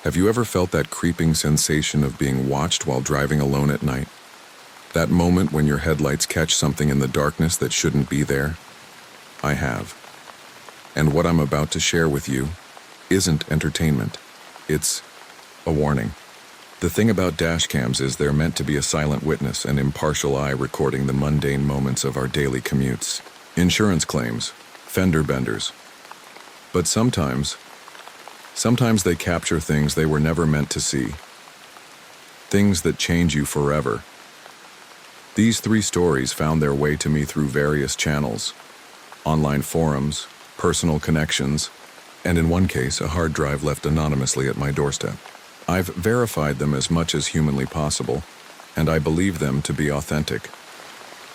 Have you ever felt that creeping sensation of being watched while driving alone at night? That moment when your headlights catch something in the darkness that shouldn't be there? I have. And what I'm about to share with you isn't entertainment. It's a warning. The thing about dashcams is they're meant to be a silent witness, an impartial eye recording the mundane moments of our daily commutes. Insurance claims, fender benders. But sometimes they capture things they were never meant to see. Things that change you forever. These 3 stories found their way to me through various channels: online forums, personal connections, and in one case, a hard drive left anonymously at my doorstep. I've verified them as much as humanly possible, and I believe them to be authentic.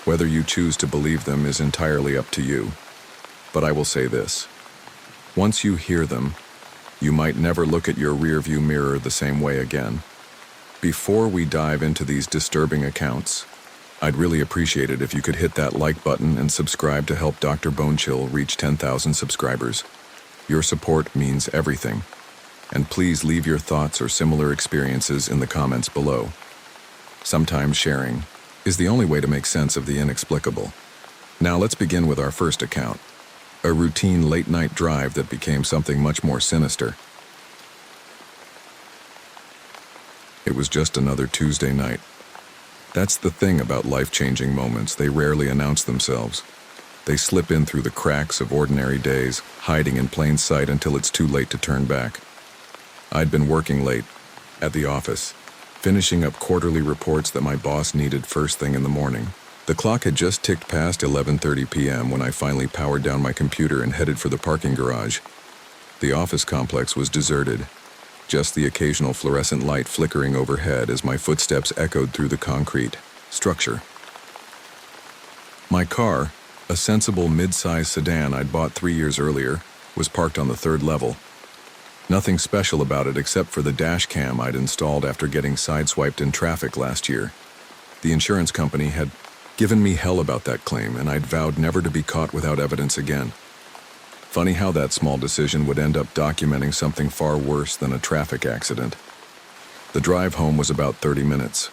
Whether you choose to believe them is entirely up to you. But I will say this: once you hear them, you might never look at your rearview mirror the same way again. Before we dive into these disturbing accounts, I'd really appreciate it if you could hit that like button and subscribe to help Dr. Bonechill reach 10,000 subscribers. Your support means everything. And please leave your thoughts or similar experiences in the comments below. Sometimes sharing is the only way to make sense of the inexplicable. Now let's begin with our first account. A routine late-night drive that became something much more sinister. It was just another Tuesday night. That's the thing about life-changing moments, they rarely announce themselves. They slip in through the cracks of ordinary days, hiding in plain sight until it's too late to turn back. I'd been working late, at the office, finishing up quarterly reports that my boss needed first thing in the morning. The clock had just ticked past 11:30 p.m. when I finally powered down my computer and headed for the parking garage. The office complex was deserted, just the occasional fluorescent light flickering overhead as my footsteps echoed through the concrete structure. My car, a sensible mid-size sedan I'd bought 3 years earlier, was parked on the 3rd level. Nothing special about it except for the dash cam I'd installed after getting sideswiped in traffic last year. The insurance company had given me hell about that claim, and I'd vowed never to be caught without evidence again. Funny how that small decision would end up documenting something far worse than a traffic accident. The drive home was about 30 minutes,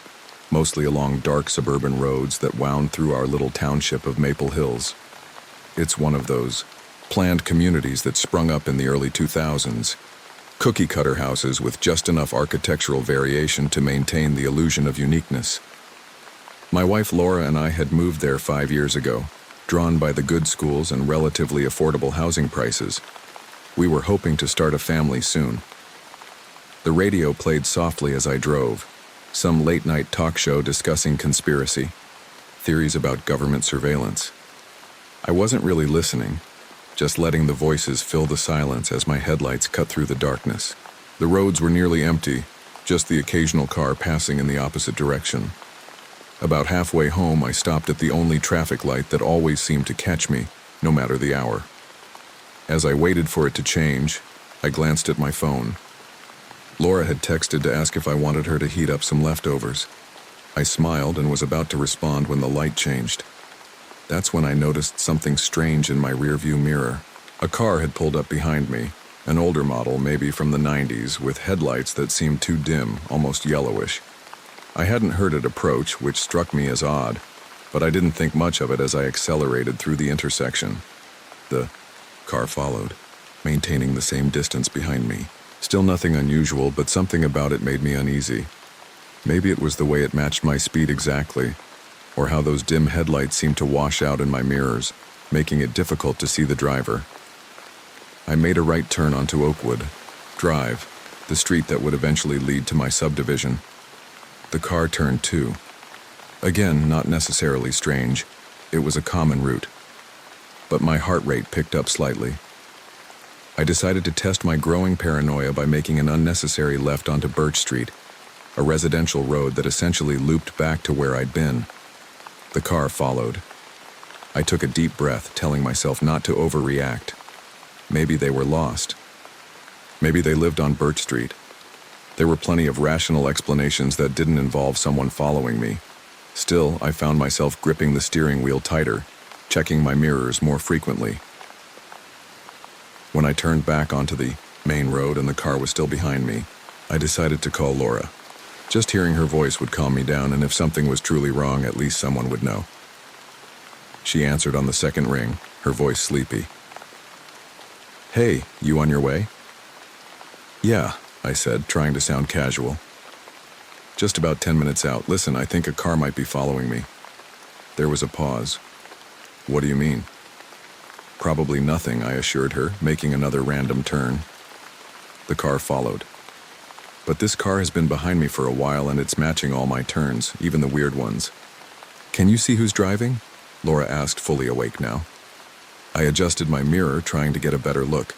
mostly along dark suburban roads that wound through our little township of Maple Hills. It's one of those planned communities that sprung up in the early 2000s, cookie-cutter houses with just enough architectural variation to maintain the illusion of uniqueness. My wife Laura and I had moved there 5 years ago, drawn by the good schools and relatively affordable housing prices. We were hoping to start a family soon. The radio played softly as I drove, some late-night talk show discussing conspiracy, theories about government surveillance. I wasn't really listening, just letting the voices fill the silence as my headlights cut through the darkness. The roads were nearly empty, just the occasional car passing in the opposite direction. About halfway home, I stopped at the only traffic light that always seemed to catch me, no matter the hour. As I waited for it to change, I glanced at my phone. Laura had texted to ask if I wanted her to heat up some leftovers. I smiled and was about to respond when the light changed. That's when I noticed something strange in my rearview mirror. A car had pulled up behind me, an older model, maybe from the 90s, with headlights that seemed too dim, almost yellowish. I hadn't heard it approach, which struck me as odd, but I didn't think much of it as I accelerated through the intersection. The car followed, maintaining the same distance behind me. Still nothing unusual, but something about it made me uneasy. Maybe it was the way it matched my speed exactly, or how those dim headlights seemed to wash out in my mirrors, making it difficult to see the driver. I made a right turn onto Oakwood Drive, the street that would eventually lead to my subdivision. The car turned too. Again, not necessarily strange. It was a common route. But my heart rate picked up slightly. I decided to test my growing paranoia by making an unnecessary left onto Birch Street, a residential road that essentially looped back to where I'd been. The car followed. I took a deep breath, telling myself not to overreact. Maybe they were lost. Maybe they lived on Birch Street. There were plenty of rational explanations that didn't involve someone following me. Still, I found myself gripping the steering wheel tighter, checking my mirrors more frequently. When I turned back onto the main road and the car was still behind me, I decided to call Laura. Just hearing her voice would calm me down, and if something was truly wrong, at least someone would know. She answered on the second ring, her voice sleepy. "Hey, you on your way?" "Yeah," I said, trying to sound casual. "Just about 10 minutes out. Listen, I think a car might be following me." There was a pause. "What do you mean?" "Probably nothing," I assured her, making another random turn. The car followed. "But this car has been behind me for a while, and it's matching all my turns, even the weird ones." "Can you see who's driving?" Laura asked, fully awake now. I adjusted my mirror, trying to get a better look.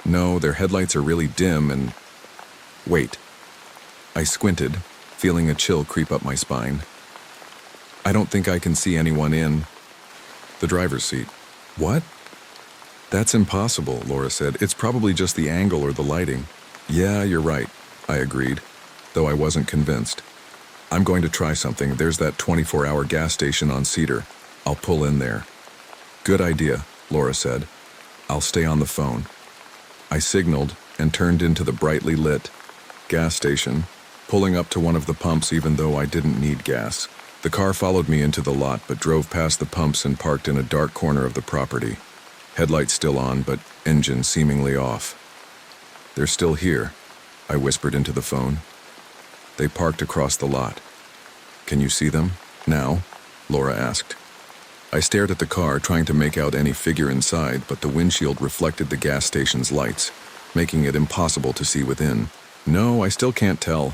"No, their headlights are really dim and..." "Wait." I squinted, feeling a chill creep up my spine. "I don't think I can see anyone in..." "The driver's seat." "What?" "That's impossible," Laura said. "It's probably just the angle or the lighting." "Yeah, you're right," I agreed, though I wasn't convinced. "I'm going to try something. There's that 24-hour gas station on Cedar. I'll pull in there." "Good idea," Laura said. "I'll stay on the phone." I signaled and turned into the brightly lit gas station, pulling up to one of the pumps even though I didn't need gas. The car followed me into the lot but drove past the pumps and parked in a dark corner of the property. Headlights still on, but engine seemingly off. "They're still here," I whispered into the phone. "They parked across the lot." "Can you see them now?" Laura asked. I stared at the car, trying to make out any figure inside, but the windshield reflected the gas station's lights, making it impossible to see within. "No, I still can't tell.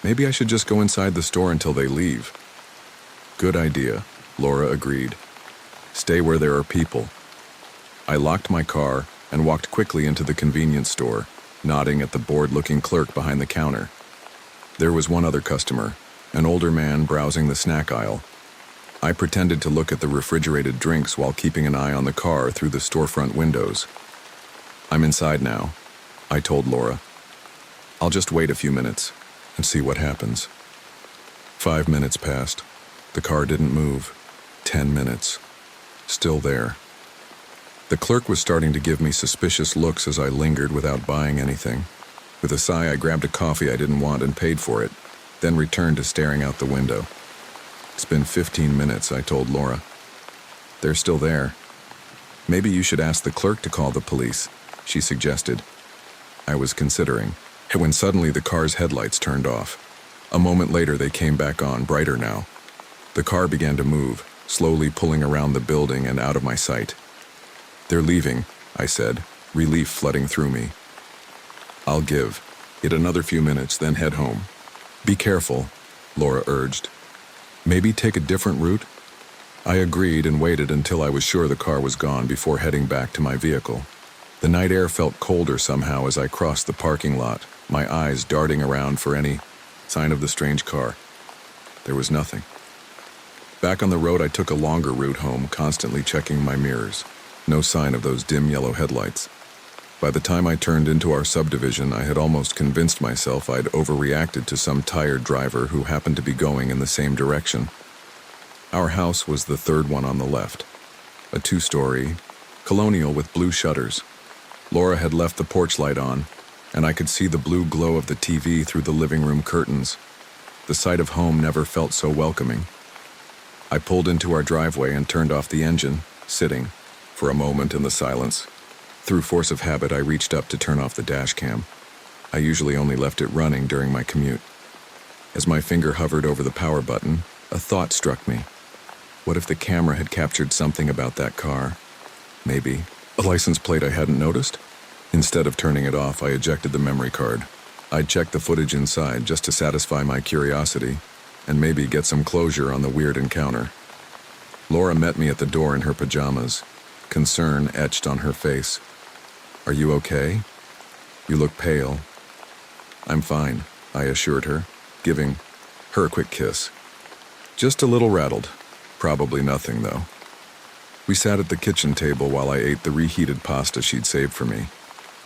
Maybe I should just go inside the store until they leave." "Good idea," Laura agreed. "Stay where there are people." I locked my car and walked quickly into the convenience store, nodding at the bored-looking clerk behind the counter. There was one other customer, an older man browsing the snack aisle. I pretended to look at the refrigerated drinks while keeping an eye on the car through the storefront windows. "I'm inside now," I told Laura. "I'll just wait a few minutes and see what happens." 5 minutes passed. The car didn't move. 10 minutes. Still there. The clerk was starting to give me suspicious looks as I lingered without buying anything. With a sigh, I grabbed a coffee I didn't want and paid for it, then returned to staring out the window. "It's been 15 minutes, I told Laura. "They're still there." "Maybe you should ask the clerk to call the police," she suggested. I was considering, when suddenly the car's headlights turned off. A moment later, they came back on, brighter now. The car began to move, slowly pulling around the building and out of my sight. "They're leaving," I said, relief flooding through me. "I'll give it another few minutes, then head home." "Be careful," Laura urged. "Maybe take a different route?" I agreed and waited until I was sure the car was gone before heading back to my vehicle. The night air felt colder somehow as I crossed the parking lot, my eyes darting around for any sign of the strange car. There was nothing. Back on the road, I took a longer route home, constantly checking my mirrors. No sign of those dim yellow headlights. By the time I turned into our subdivision, I had almost convinced myself I'd overreacted to some tired driver who happened to be going in the same direction. Our house was the third one on the left. A 2-story, colonial with blue shutters. Laura had left the porch light on, and I could see the blue glow of the TV through the living room curtains. The sight of home never felt so welcoming. I pulled into our driveway and turned off the engine, sitting, for a moment in the silence. Through force of habit, I reached up to turn off the dashcam. I usually only left it running during my commute. As my finger hovered over the power button, a thought struck me. What if the camera had captured something about that car? Maybe a license plate I hadn't noticed? Instead of turning it off, I ejected the memory card. I'd check the footage inside just to satisfy my curiosity, and maybe get some closure on the weird encounter. Laura met me at the door in her pajamas, concern etched on her face. "Are you okay? You look pale." "I'm fine," I assured her, giving her a quick kiss. "Just a little rattled. Probably nothing, though." We sat at the kitchen table while I ate the reheated pasta she'd saved for me.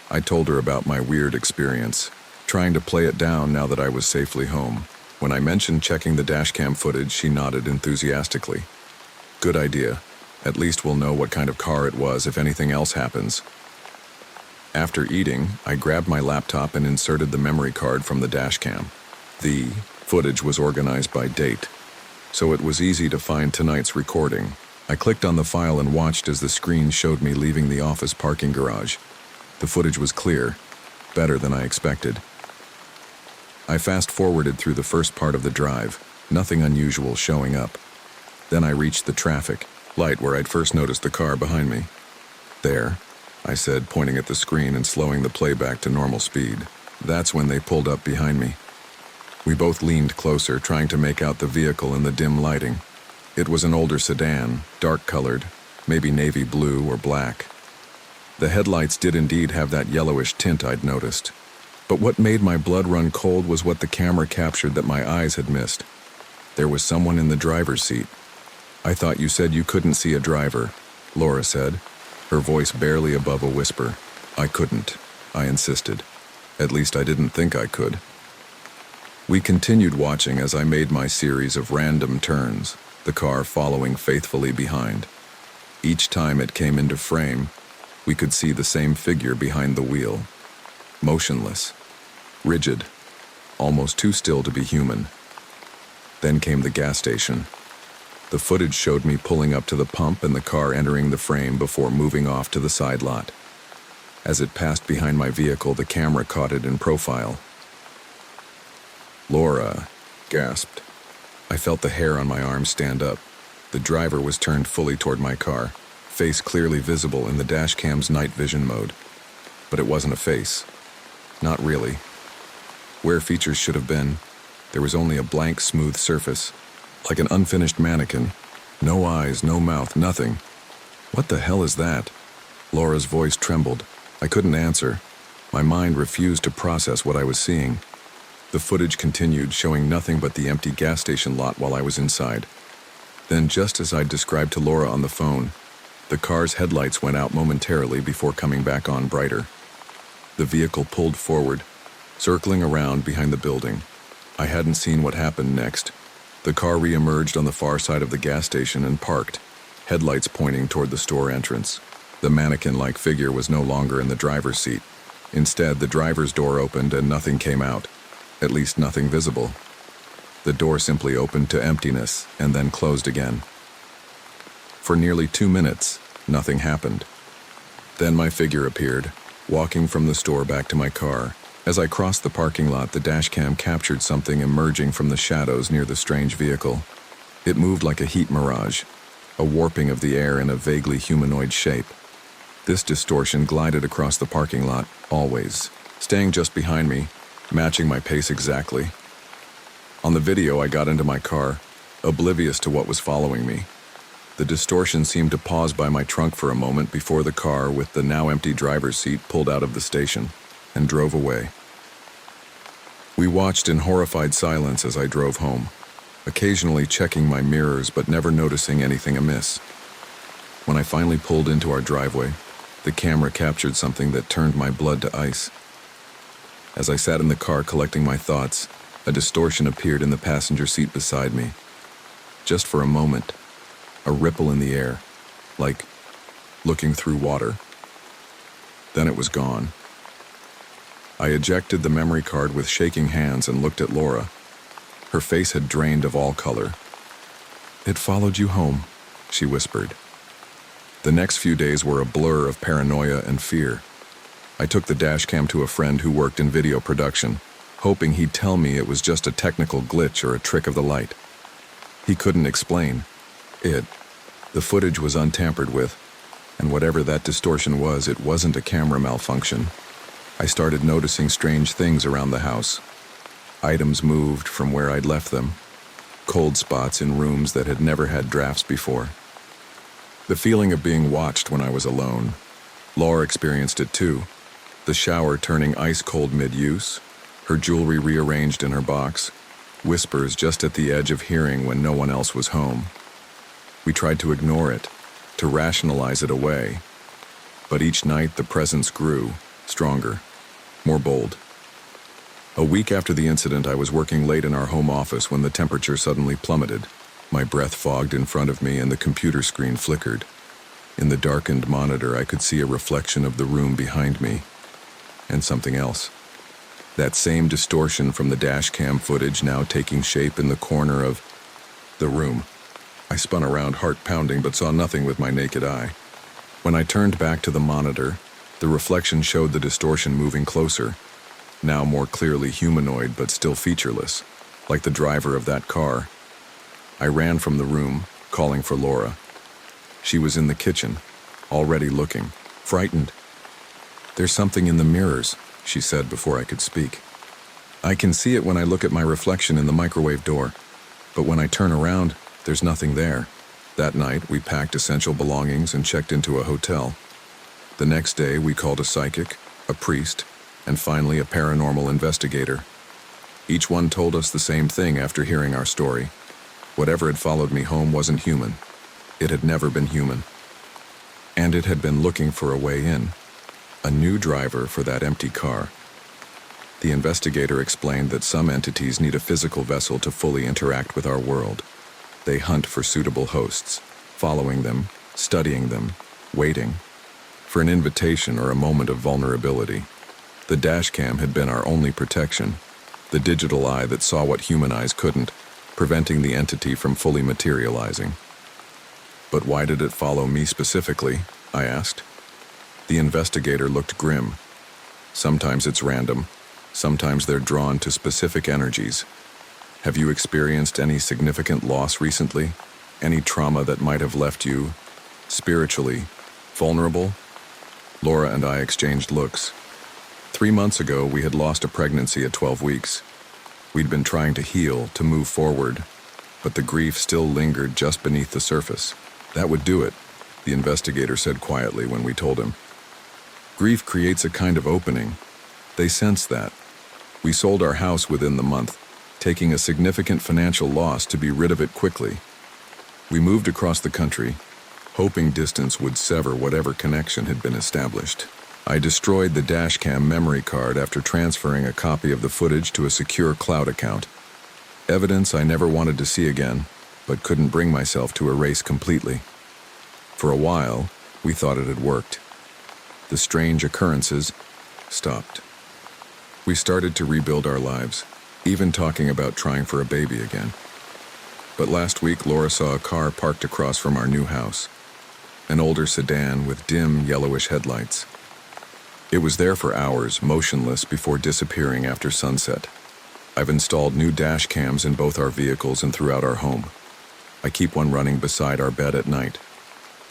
I told her about my weird experience, trying to play it down now that I was safely home. When I mentioned checking the dashcam footage, she nodded enthusiastically. "Good idea. At least we'll know what kind of car it was if anything else happens." After eating, I grabbed my laptop and inserted the memory card from the dashcam. The footage was organized by date, so it was easy to find tonight's recording. I clicked on the file and watched as the screen showed me leaving the office parking garage. The footage was clear, better than I expected. I fast-forwarded through the first part of the drive, nothing unusual showing up. Then I reached the traffic light where I'd first noticed the car behind me. "There," I said, pointing at the screen and slowing the playback to normal speed. That's when they pulled up behind me. We both leaned closer, trying to make out the vehicle in the dim lighting. It was an older sedan, dark-colored, maybe navy blue or black. The headlights did indeed have that yellowish tint I'd noticed. But what made my blood run cold was what the camera captured that my eyes had missed. There was someone in the driver's seat. "I thought you said you couldn't see a driver," Laura said, her voice barely above a whisper. "I couldn't," I insisted. At least I didn't think I could. We continued watching as I made my series of random turns, the car following faithfully behind. Each time it came into frame, we could see the same figure behind the wheel. Motionless, rigid, almost too still to be human. Then came the gas station. The footage showed me pulling up to the pump and the car entering the frame before moving off to the side lot. As it passed behind my vehicle, the camera caught it in profile. "Laura," gasped. I felt the hair on my arm stand up. The driver was turned fully toward my car, face clearly visible in the dashcam's night vision mode. But it wasn't a face. Not really. Where features should have been, there was only a blank, smooth surface, like an unfinished mannequin. No eyes, no mouth, nothing. "What the hell is that?" Laura's voice trembled. I couldn't answer. My mind refused to process what I was seeing. The footage continued, showing nothing but the empty gas station lot while I was inside. Then, just as I'd described to Laura on the phone, the car's headlights went out momentarily before coming back on brighter. The vehicle pulled forward, circling around behind the building. I hadn't seen what happened next. The car re-emerged on the far side of the gas station and parked, headlights pointing toward the store entrance. The mannequin-like figure was no longer in the driver's seat. Instead, the driver's door opened and nothing came out. At least nothing visible. The door simply opened to emptiness and then closed again. For nearly 2 minutes, nothing happened. Then my figure appeared, walking from the store back to my car. As I crossed the parking lot, the dashcam captured something emerging from the shadows near the strange vehicle. It moved like a heat mirage, a warping of the air in a vaguely humanoid shape. This distortion glided across the parking lot, always, staying just behind me, matching my pace exactly. On the video, I got into my car, oblivious to what was following me. The distortion seemed to pause by my trunk for a moment before the car, with the now empty driver's seat, pulled out of the station and drove away. We watched in horrified silence as I drove home, occasionally checking my mirrors but never noticing anything amiss. When I finally pulled into our driveway, the camera captured something that turned my blood to ice. As I sat in the car collecting my thoughts, a distortion appeared in the passenger seat beside me. Just for a moment, a ripple in the air, like looking through water. Then it was gone. I ejected the memory card with shaking hands and looked at Laura. Her face had drained of all color. "It followed you home," she whispered. The next few days were a blur of paranoia and fear. I took the dashcam to a friend who worked in video production, hoping he'd tell me it was just a technical glitch or a trick of the light. He couldn't explain. The footage was untampered with, and whatever that distortion was, it wasn't a camera malfunction. I started noticing strange things around the house. Items moved from where I'd left them. Cold spots in rooms that had never had drafts before. The feeling of being watched when I was alone. Laura experienced it too. The shower turning ice-cold mid-use, her jewelry rearranged in her box, whispers just at the edge of hearing when no one else was home. We tried to ignore it, to rationalize it away. But each night the presence grew, stronger, more bold. A week after the incident, I was working late in our home office when the temperature suddenly plummeted. My breath fogged in front of me and the computer screen flickered. In the darkened monitor, I could see a reflection of the room behind me, and something else. That same distortion from the dashcam footage now taking shape in the corner of the room. I spun around, heart pounding, but saw nothing with my naked eye. When I turned back to the monitor, the reflection showed the distortion moving closer, now more clearly humanoid but still featureless, like the driver of that car. I ran from the room, calling for Laura. She was in the kitchen, already looking, frightened. "There's something in the mirrors," she said before I could speak. "I can see it when I look at my reflection in the microwave door, but when I turn around, there's nothing there." That night, we packed essential belongings and checked into a hotel. The next day, we called a psychic, a priest, and finally a paranormal investigator. Each one told us the same thing after hearing our story. Whatever had followed me home wasn't human. It had never been human. And it had been looking for a way in. A new driver for that empty car. The investigator explained that some entities need a physical vessel to fully interact with our world. They hunt for suitable hosts, following them, studying them, waiting for an invitation or a moment of vulnerability. The dashcam had been our only protection, the digital eye that saw what human eyes couldn't, preventing the entity from fully materializing. "But why did it follow me specifically?" I asked. The investigator looked grim. "Sometimes it's random. Sometimes they're drawn to specific energies. Have you experienced any significant loss recently? Any trauma that might have left you spiritually vulnerable?" Laura and I exchanged looks. 3 months ago, we had lost a pregnancy at 12 weeks. We'd been trying to heal, to move forward, but the grief still lingered just beneath the surface. "That would do it," the investigator said quietly when we told him. "Grief creates a kind of opening. They sense that. We sold our house within the month, taking a significant financial loss to be rid of it quickly. We moved across the country, hoping distance would sever whatever connection had been established. I destroyed the dashcam memory card after transferring a copy of the footage to a secure cloud account. Evidence I never wanted to see again, but couldn't bring myself to erase completely. For a while, we thought it had worked. The strange occurrences stopped. We started to rebuild our lives, even talking about trying for a baby again. But last week, Laura saw a car parked across from our new house, an older sedan with dim, yellowish headlights. It was there for hours, motionless before disappearing after sunset. I've installed new dash cams in both our vehicles and throughout our home. I keep one running beside our bed at night,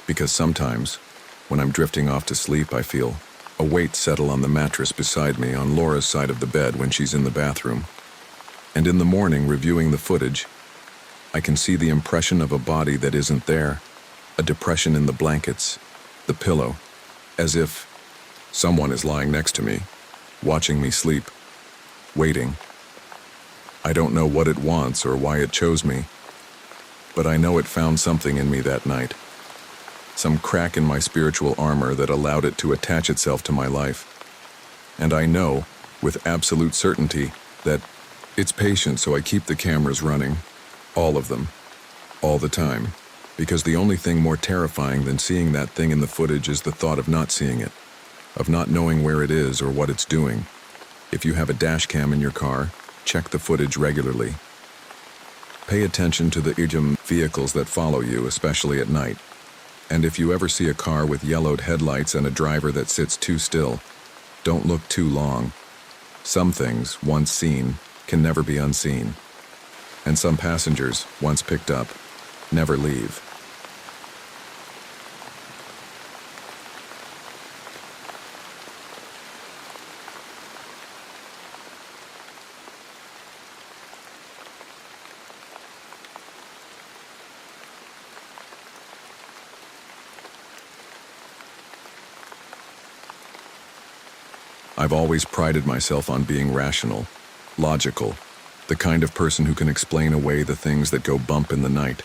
because sometimes, when I'm drifting off to sleep, I feel a weight settle on the mattress beside me on Laura's side of the bed when she's in the bathroom. And in the morning, reviewing the footage, I can see the impression of a body that isn't there, a depression in the blankets, the pillow, as if someone is lying next to me, watching me sleep, waiting. I don't know what it wants or why it chose me, but I know it found something in me that night. Some crack in my spiritual armor that allowed it to attach itself to my life. And I know, with absolute certainty, that it's patient, so I keep the cameras running, all of them, all the time, because the only thing more terrifying than seeing that thing in the footage is the thought of not seeing it, of not knowing where it is or what it's doing. If you have a dash cam in your car, check the footage regularly. Pay attention to the vehicles that follow you, especially at night. And if you ever see a car with yellowed headlights and a driver that sits too still, don't look too long. Some things, once seen, can never be unseen. And some passengers, once picked up, never leave. I've always prided myself on being rational, logical, the kind of person who can explain away the things that go bump in the night.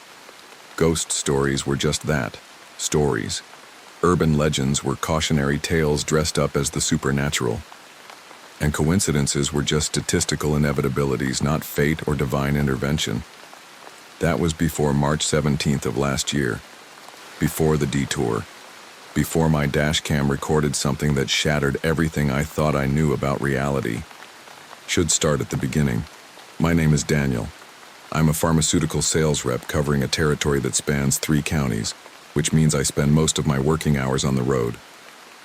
Ghost stories were just that, stories. Urban legends were cautionary tales dressed up as the supernatural. And coincidences were just statistical inevitabilities, not fate or divine intervention. That was before March 17th of last year, before the Detour, before my dashcam recorded something that shattered everything I thought I knew about reality. Should start at the beginning. My name is Daniel. I'm a pharmaceutical sales rep covering a territory that spans 3 counties, which means I spend most of my working hours on the road,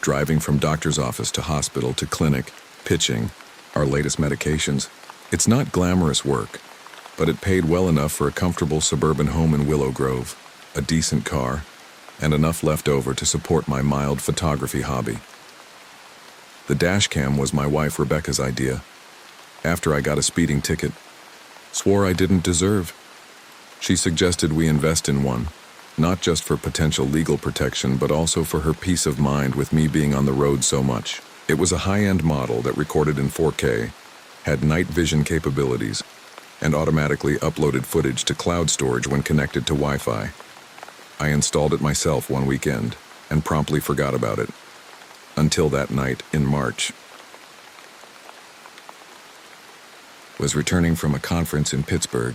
driving from doctor's office to hospital to clinic, pitching our latest medications. It's not glamorous work, but it paid well enough for a comfortable suburban home in Willow Grove, a decent car, and enough left over to support my mild photography hobby. The dashcam was my wife Rebecca's idea. After I got a speeding ticket, swore I didn't deserve. She suggested we invest in one, not just for potential legal protection, but also for her peace of mind with me being on the road so much. It was a high-end model that recorded in 4K, had night vision capabilities, and automatically uploaded footage to cloud storage when connected to Wi-Fi. I installed it myself one weekend and promptly forgot about it. Until that night in March. Was returning from a conference in Pittsburgh,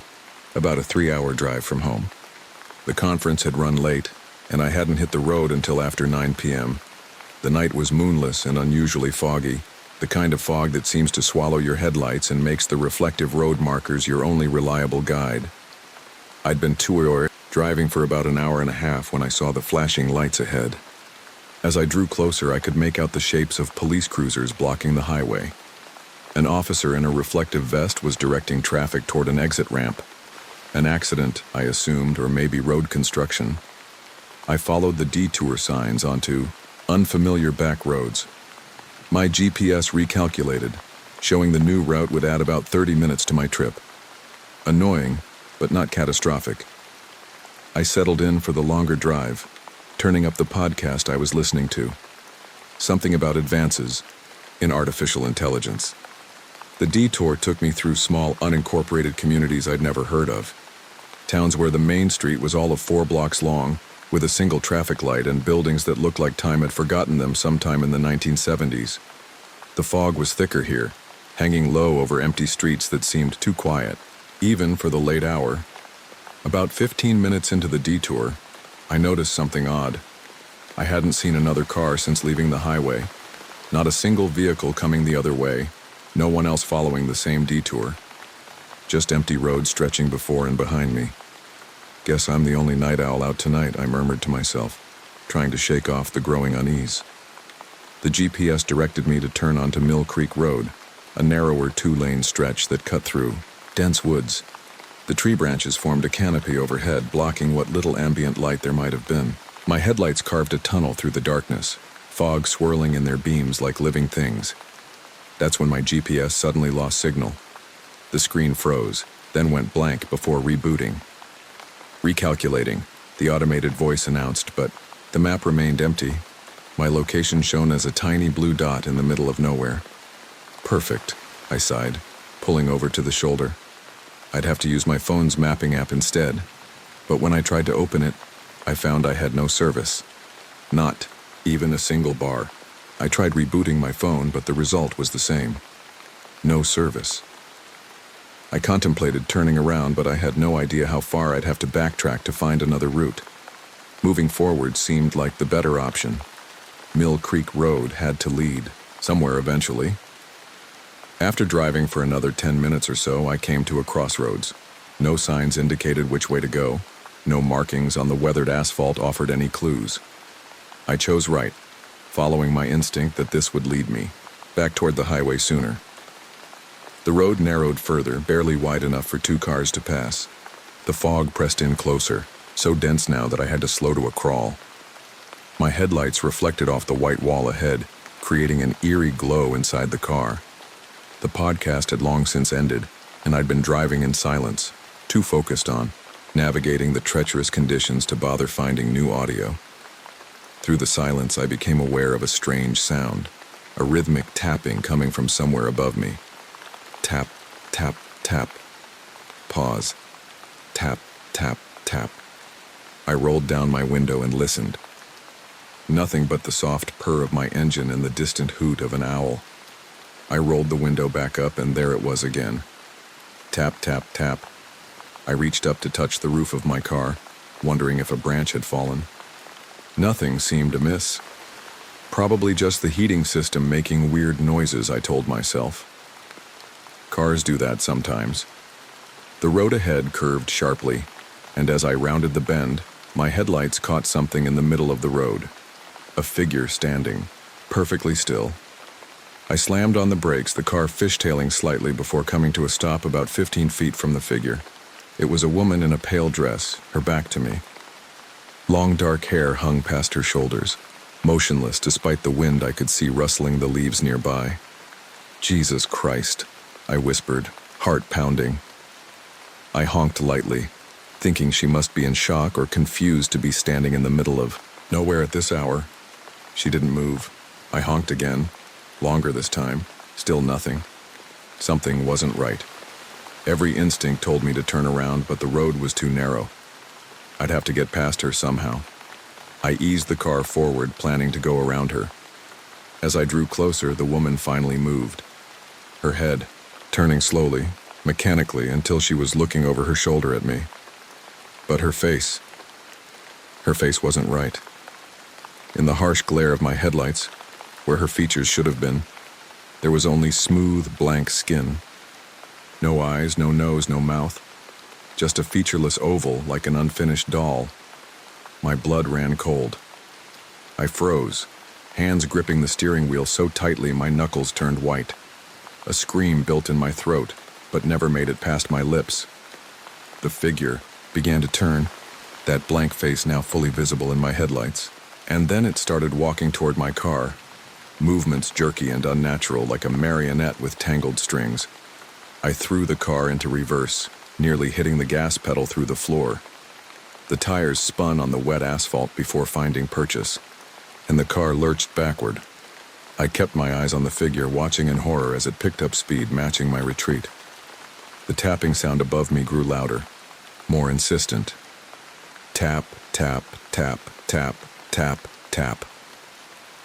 about a 3-hour drive from home. The conference had run late, and I hadn't hit the road until after 9 p.m. The night was moonless and unusually foggy, the kind of fog that seems to swallow your headlights and makes the reflective road markers your only reliable guide. I'd been driving for about an hour and a half when I saw the flashing lights ahead. As I drew closer, I could make out the shapes of police cruisers blocking the highway. An officer in a reflective vest was directing traffic toward an exit ramp. An accident, I assumed, or maybe road construction. I followed the Detour signs onto unfamiliar back roads. My GPS recalculated, showing the new route would add about 30 minutes to my trip. Annoying, but not catastrophic. I settled in for the longer drive, turning up the podcast I was listening to. Something about advances in artificial intelligence. The detour took me through small, unincorporated communities I'd never heard of. Towns where the main street was all of 4 blocks long, with a single traffic light and buildings that looked like time had forgotten them sometime in the 1970s. The fog was thicker here, hanging low over empty streets that seemed too quiet, even for the late hour. About 15 minutes into the detour, I noticed something odd. I hadn't seen another car since leaving the highway. Not a single vehicle coming the other way, no one else following the same detour. Just empty roads stretching before and behind me. Guess I'm the only night owl out tonight, I murmured to myself, trying to shake off the growing unease. The GPS directed me to turn onto Mill Creek Road, a narrower 2-lane stretch that cut through dense woods. The tree branches formed a canopy overhead, blocking what little ambient light there might have been. My headlights carved a tunnel through the darkness, fog swirling in their beams like living things. That's when my GPS suddenly lost signal. The screen froze, then went blank before rebooting. Recalculating, the automated voice announced, but the map remained empty. My location shown as a tiny blue dot in the middle of nowhere. Perfect, I sighed, pulling over to the shoulder. I'd have to use my phone's mapping app instead, but when I tried to open it, I found I had no service. Not even a single bar. I tried rebooting my phone, but the result was the same. No service. I contemplated turning around, but I had no idea how far I'd have to backtrack to find another route. Moving forward seemed like the better option. Mill Creek Road had to lead, somewhere eventually. After driving for another 10 minutes or so, I came to a crossroads. No signs indicated which way to go. No markings on the weathered asphalt offered any clues. I chose right, following my instinct that this would lead me back toward the highway sooner. The road narrowed further, barely wide enough for 2 cars to pass. The fog pressed in closer, so dense now that I had to slow to a crawl. My headlights reflected off the white wall ahead, creating an eerie glow inside the car. The podcast had long since ended, and I'd been driving in silence, too focused on navigating the treacherous conditions to bother finding new audio. Through the silence, I became aware of a strange sound, a rhythmic tapping coming from somewhere above me. Tap, tap, tap. Pause. Tap, tap, tap. I rolled down my window and listened. Nothing but the soft purr of my engine and the distant hoot of an owl. I rolled the window back up, and there it was again. Tap, tap, tap. I reached up to touch the roof of my car, wondering if a branch had fallen. Nothing seemed amiss. Probably just the heating system making weird noises, I told myself. Cars do that sometimes. The road ahead curved sharply, and as I rounded the bend, my headlights caught something in the middle of the road. A figure standing, perfectly still. I slammed on the brakes, the car fishtailing slightly before coming to a stop about 15 feet from the figure. It was a woman in a pale dress, her back to me. Long dark hair hung past her shoulders. Motionless despite the wind, I could see rustling the leaves nearby. Jesus Christ, I whispered, heart pounding. I honked lightly, thinking she must be in shock or confused to be standing in the middle of nowhere at this hour. She didn't move. I honked again, longer this time, still nothing. Something wasn't right. Every instinct told me to turn around, but the road was too narrow. I'd have to get past her somehow. I eased the car forward, planning to go around her. As I drew closer, the woman finally moved. Her head, turning slowly, mechanically, until she was looking over her shoulder at me. But her face wasn't right. In the harsh glare of my headlights, where her features should have been, there was only smooth, blank skin. No eyes, no nose, no mouth. Just a featureless oval like an unfinished doll. My blood ran cold. I froze, hands gripping the steering wheel so tightly my knuckles turned white. A scream built in my throat, but never made it past my lips. The figure began to turn, that blank face now fully visible in my headlights, and then it started walking toward my car, movements jerky and unnatural like a marionette with tangled strings. I threw the car into reverse, nearly hitting the gas pedal through the floor. The tires spun on the wet asphalt before finding purchase, and the car lurched backward. I kept my eyes on the figure, watching in horror as it picked up speed, matching my retreat. The tapping sound above me grew louder, more insistent. Tap, tap, tap, tap, tap, tap.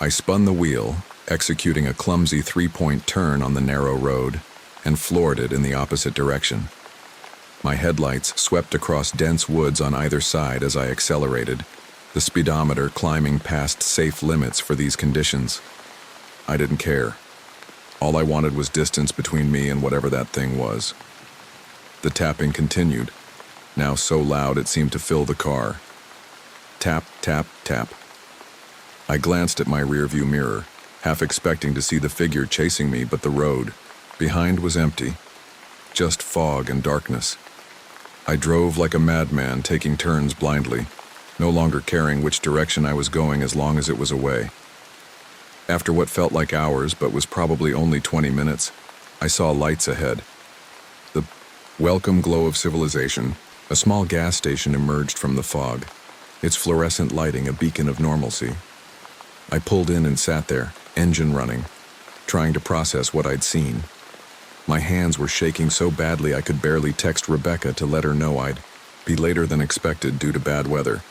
I spun the wheel, executing a clumsy three-point turn on the narrow road, and floored it in the opposite direction. My headlights swept across dense woods on either side as I accelerated, the speedometer climbing past safe limits for these conditions. I didn't care. All I wanted was distance between me and whatever that thing was. The tapping continued, now so loud it seemed to fill the car. Tap, tap, tap. I glanced at my rearview mirror, half expecting to see the figure chasing me, but the road behind was empty, just fog and darkness. I drove like a madman, taking turns blindly, no longer caring which direction I was going as long as it was away. After what felt like hours but was probably only 20 minutes, I saw lights ahead. The welcome glow of civilization, a small gas station emerged from the fog, its fluorescent lighting a beacon of normalcy. I pulled in and sat there, engine running, trying to process what I'd seen. My hands were shaking so badly I could barely text Rebecca to let her know I'd be later than expected due to bad weather.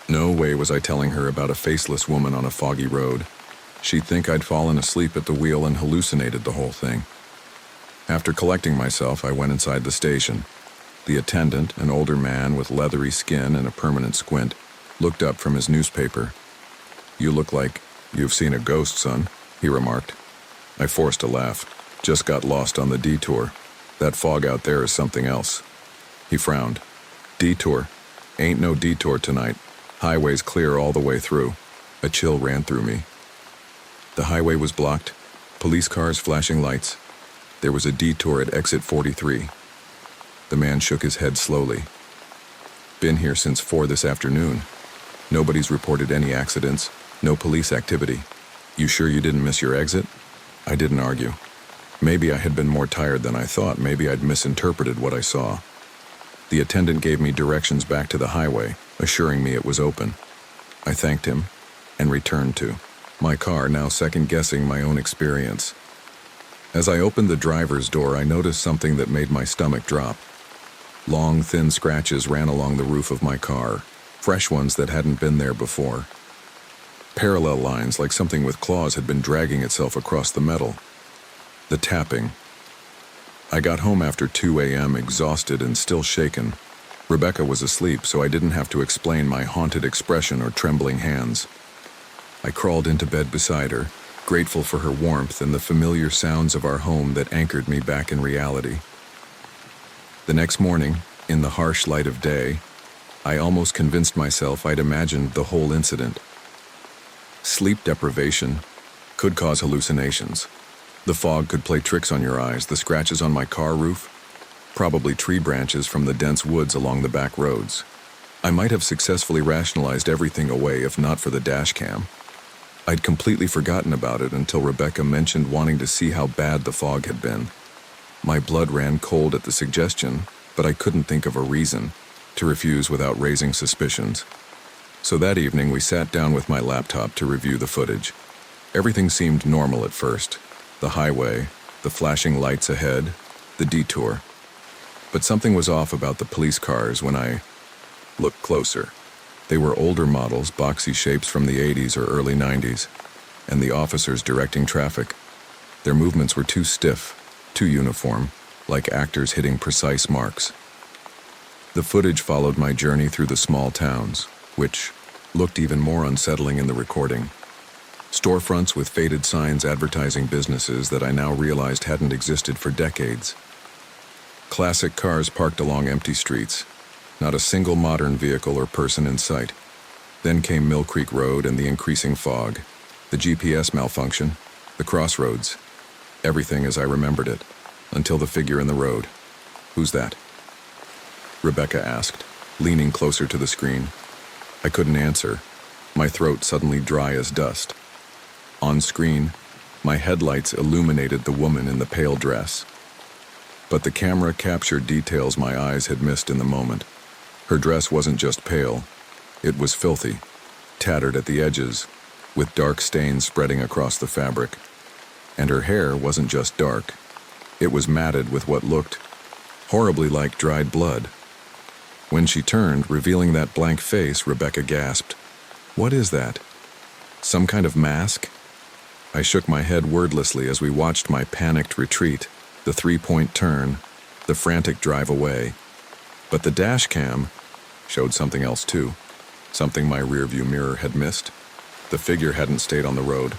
No way was I telling her about a faceless woman on a foggy road. She'd think I'd fallen asleep at the wheel and hallucinated the whole thing. After collecting myself, I went inside the station. The attendant, an older man with leathery skin and a permanent squint, looked up from his newspaper. "You look like you've seen a ghost, son," he remarked. I forced a laugh. "Just got lost on the Detour. That fog out there is something else." He frowned. "Detour? Ain't no detour tonight. Highway's clear all the way through." A chill ran through me. The highway was blocked, police cars flashing lights. There was a detour at exit 43. The man shook his head slowly. "Been here since 4 this afternoon. Nobody's reported any accidents, no police activity. You sure you didn't miss your exit?" I didn't argue. Maybe I had been more tired than I thought. Maybe I'd misinterpreted what I saw. The attendant gave me directions back to the highway, assuring me it was open. I thanked him and returned to my car, now second-guessing my own experience. As I opened the driver's door, I noticed something that made my stomach drop. Long, thin scratches ran along the roof of my car, fresh ones that hadn't been there before. Parallel lines like something with claws had been dragging itself across the metal. The tapping. I got home after 2 a.m. exhausted and still shaken, Rebecca was asleep, so I didn't have to explain my haunted expression or trembling hands. I crawled into bed beside her, grateful for her warmth and the familiar sounds of our home that anchored me back in reality. The next morning, in the harsh light of day, I almost convinced myself I'd imagined the whole incident. Sleep deprivation could cause hallucinations. The fog could play tricks on your eyes. The scratches on my car roof, probably tree branches from the dense woods along the back roads. I might have successfully rationalized everything away if not for the dashcam. I'd completely forgotten about it until Rebecca mentioned wanting to see how bad the fog had been. My blood ran cold at the suggestion, but I couldn't think of a reason to refuse without raising suspicions. So that evening we sat down with my laptop to review the footage. Everything seemed normal at first. The highway, the flashing lights ahead, the detour. But something was off about the police cars when I looked closer. They were older models, boxy shapes from the 80s or early 90s, and the officers directing traffic. Their movements were too stiff, too uniform, like actors hitting precise marks. The footage followed my journey through the small towns, which looked even more unsettling in the recording. Storefronts with faded signs advertising businesses that I now realized hadn't existed for decades. Classic cars parked along empty streets, not a single modern vehicle or person in sight. Then came Mill Creek Road and the increasing fog, the GPS malfunction, the crossroads, everything as I remembered it, until the figure in the road. "Who's that?" Rebecca asked, leaning closer to the screen. I couldn't answer, my throat suddenly dry as dust. On screen, my headlights illuminated the woman in the pale dress. But the camera captured details my eyes had missed in the moment. Her dress wasn't just pale, it was filthy, tattered at the edges, with dark stains spreading across the fabric. And her hair wasn't just dark, it was matted with what looked horribly like dried blood. When she turned, revealing that blank face, Rebecca gasped, "What is that? Some kind of mask?" I shook my head wordlessly as we watched my panicked retreat, the three-point turn, the frantic drive away. But the dash cam showed something else too, something my rearview mirror had missed. The figure hadn't stayed on the road.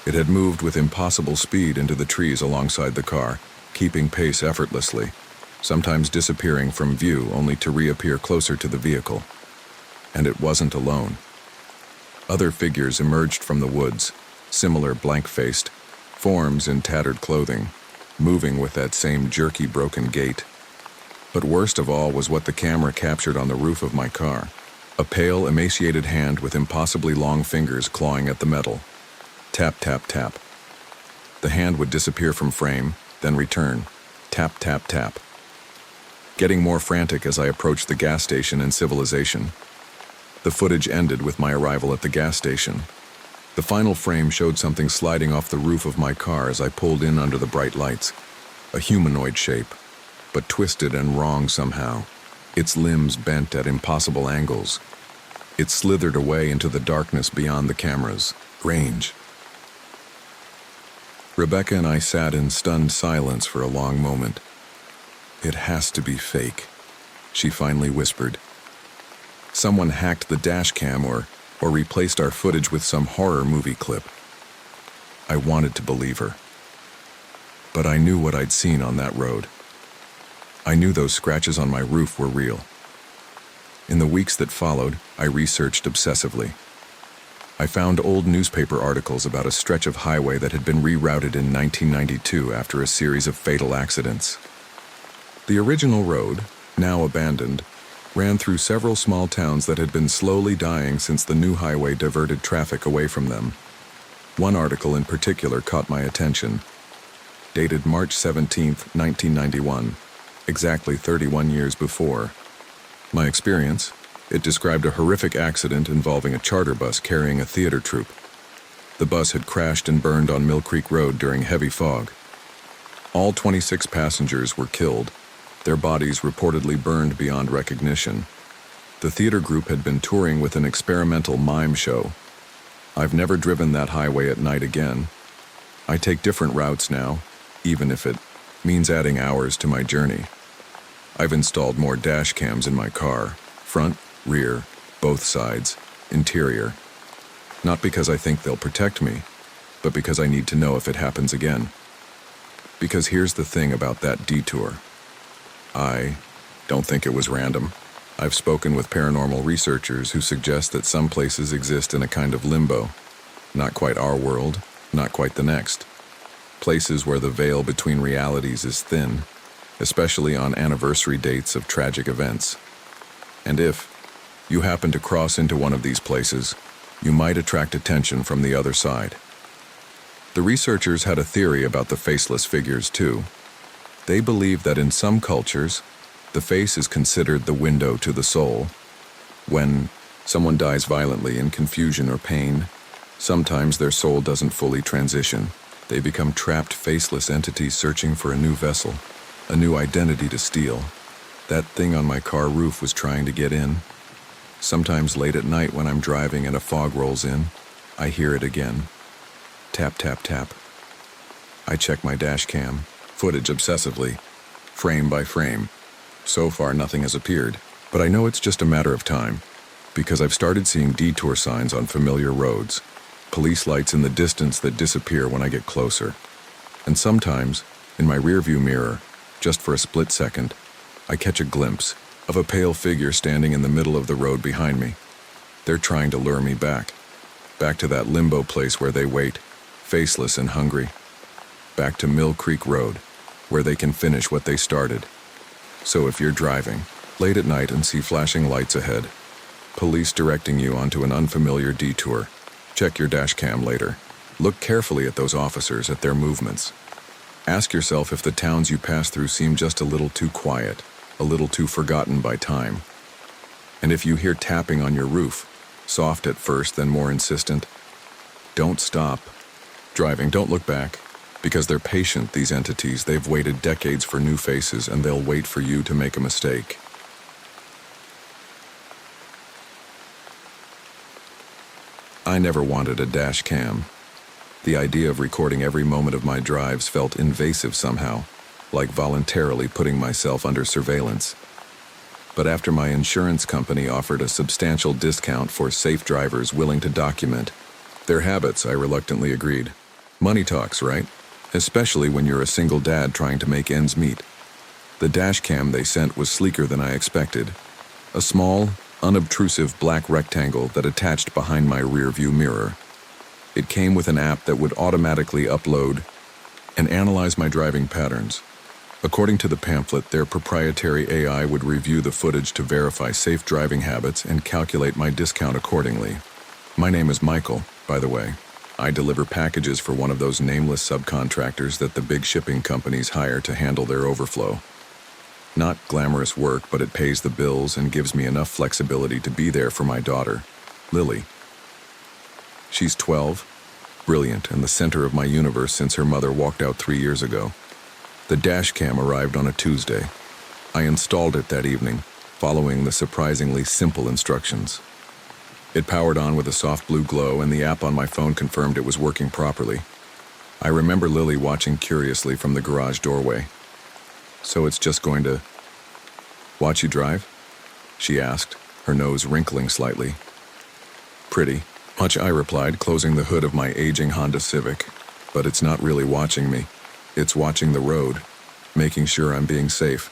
It had moved with impossible speed into the trees alongside the car, keeping pace effortlessly, sometimes disappearing from view only to reappear closer to the vehicle. And it wasn't alone. Other figures emerged from the woods, similar blank-faced, forms in tattered clothing, moving with that same jerky, broken gait. But worst of all was what the camera captured on the roof of my car. A pale, emaciated hand with impossibly long fingers clawing at the metal. Tap, tap, tap. The hand would disappear from frame, then return. Tap, tap, tap. Getting more frantic as I approached the gas station in civilization. The footage ended with my arrival at the gas station. The final frame showed something sliding off the roof of my car as I pulled in under the bright lights. A humanoid shape, but twisted and wrong somehow. Its limbs bent at impossible angles. It slithered away into the darkness beyond the camera's range. Rebecca and I sat in stunned silence for a long moment. "It has to be fake," she finally whispered. "Someone hacked the dash cam or replaced our footage with some horror movie clip." I wanted to believe her. But I knew what I'd seen on that road. I knew those scratches on my roof were real. In the weeks that followed, I researched obsessively. I found old newspaper articles about a stretch of highway that had been rerouted in 1992 after a series of fatal accidents. The original road, now abandoned, ran through several small towns that had been slowly dying since the new highway diverted traffic away from them. One article in particular caught my attention. Dated March 17, 1991, exactly 31 years before. My experience, it described a horrific accident involving a charter bus carrying a theater troupe. The bus had crashed and burned on Mill Creek Road during heavy fog. All 26 passengers were killed, their bodies reportedly burned beyond recognition. The theater group had been touring with an experimental mime show. I've never driven that highway at night again. I take different routes now, even if it means adding hours to my journey. I've installed more dash cams in my car, front, rear, both sides, interior. Not because I think they'll protect me, but because I need to know if it happens again. Because here's the thing about that detour. I don't think it was random. I've spoken with paranormal researchers who suggest that some places exist in a kind of limbo. Not quite our world, not quite the next. Places where the veil between realities is thin, especially on anniversary dates of tragic events. And if you happen to cross into one of these places, you might attract attention from the other side. The researchers had a theory about the faceless figures too. They believe that in some cultures, the face is considered the window to the soul. When someone dies violently in confusion or pain, sometimes their soul doesn't fully transition. They become trapped, faceless entities searching for a new vessel, a new identity to steal. That thing on my car roof was trying to get in. Sometimes late at night when I'm driving and a fog rolls in, I hear it again. Tap, tap, tap. I check my dash cam, footage obsessively, frame by frame. So far nothing has appeared, but I know it's just a matter of time, because I've started seeing detour signs on familiar roads, police lights in the distance that disappear when I get closer. And sometimes, in my rearview mirror, just for a split second, I catch a glimpse of a pale figure standing in the middle of the road behind me. They're trying to lure me back to that limbo place where they wait, faceless and hungry. Back to Mill Creek Road, where they can finish what they started. So if you're driving, late at night and see flashing lights ahead, police directing you onto an unfamiliar detour, check your dash cam later. Look carefully at those officers, at their movements. Ask yourself if the towns you pass through seem just a little too quiet, a little too forgotten by time. And if you hear tapping on your roof, soft at first, then more insistent, don't stop driving, don't look back, because they're patient, these entities. They've waited decades for new faces, and they'll wait for you to make a mistake. I never wanted a dash cam. The idea of recording every moment of my drives felt invasive somehow, like voluntarily putting myself under surveillance. But after my insurance company offered a substantial discount for safe drivers willing to document their habits, I reluctantly agreed. Money talks, right? Especially when you're a single dad trying to make ends meet. The dash cam they sent was sleeker than I expected. A small, unobtrusive black rectangle that attached behind my rearview mirror. It came with an app that would automatically upload and analyze my driving patterns. According to the pamphlet, their proprietary AI would review the footage to verify safe driving habits and calculate my discount accordingly. My name is Michael, by the way. I deliver packages for one of those nameless subcontractors that the big shipping companies hire to handle their overflow. Not glamorous work, but it pays the bills and gives me enough flexibility to be there for my daughter, Lily. She's 12, brilliant, and the center of my universe since her mother walked out 3 years ago. The dash cam arrived on a Tuesday. I installed it that evening, following the surprisingly simple instructions. It powered on with a soft blue glow, and the app on my phone confirmed it was working properly. I remember Lily watching curiously from the garage doorway. "So it's just going to watch you drive?" she asked, her nose wrinkling slightly. "Pretty much," I replied, closing the hood of my aging Honda Civic. "But it's not really watching me. It's watching the road, making sure I'm being safe.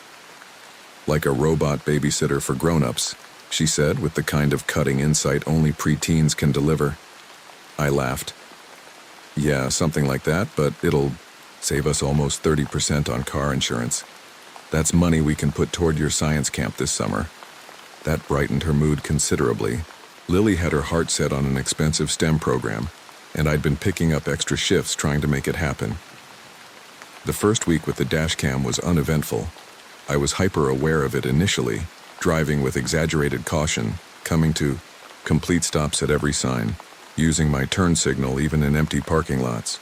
Like a robot babysitter for grown-ups," she said, with the kind of cutting insight only preteens can deliver. I laughed. "Yeah, something like that, but it'll save us almost 30% on car insurance. That's money we can put toward your science camp this summer." That brightened her mood considerably. Lily had her heart set on an expensive STEM program, and I'd been picking up extra shifts trying to make it happen. The first week with the dash cam was uneventful. I was hyper-aware of it initially, driving with exaggerated caution, coming to complete stops at every sign, using my turn signal even in empty parking lots.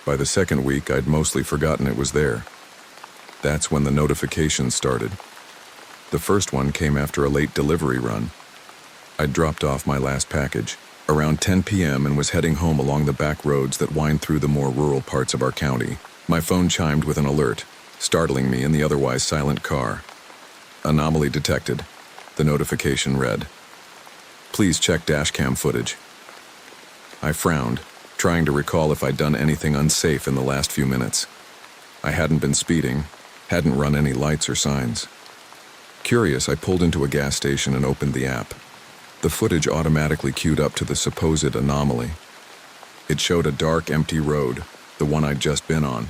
By the second week, I'd mostly forgotten it was there. That's when the notifications started. The first one came after a late delivery run. I'd dropped off my last package around 10 p.m. and was heading home along the back roads that wind through the more rural parts of our county. My phone chimed with an alert, startling me in the otherwise silent car. Anomaly detected. The notification read, "Please check dashcam footage." I frowned, trying to recall if I'd done anything unsafe in the last few minutes. I hadn't been speeding, hadn't run any lights or signs. Curious, I pulled into a gas station and opened the app. The footage automatically queued up to the supposed anomaly. It showed a dark, empty road, the one I'd just been on.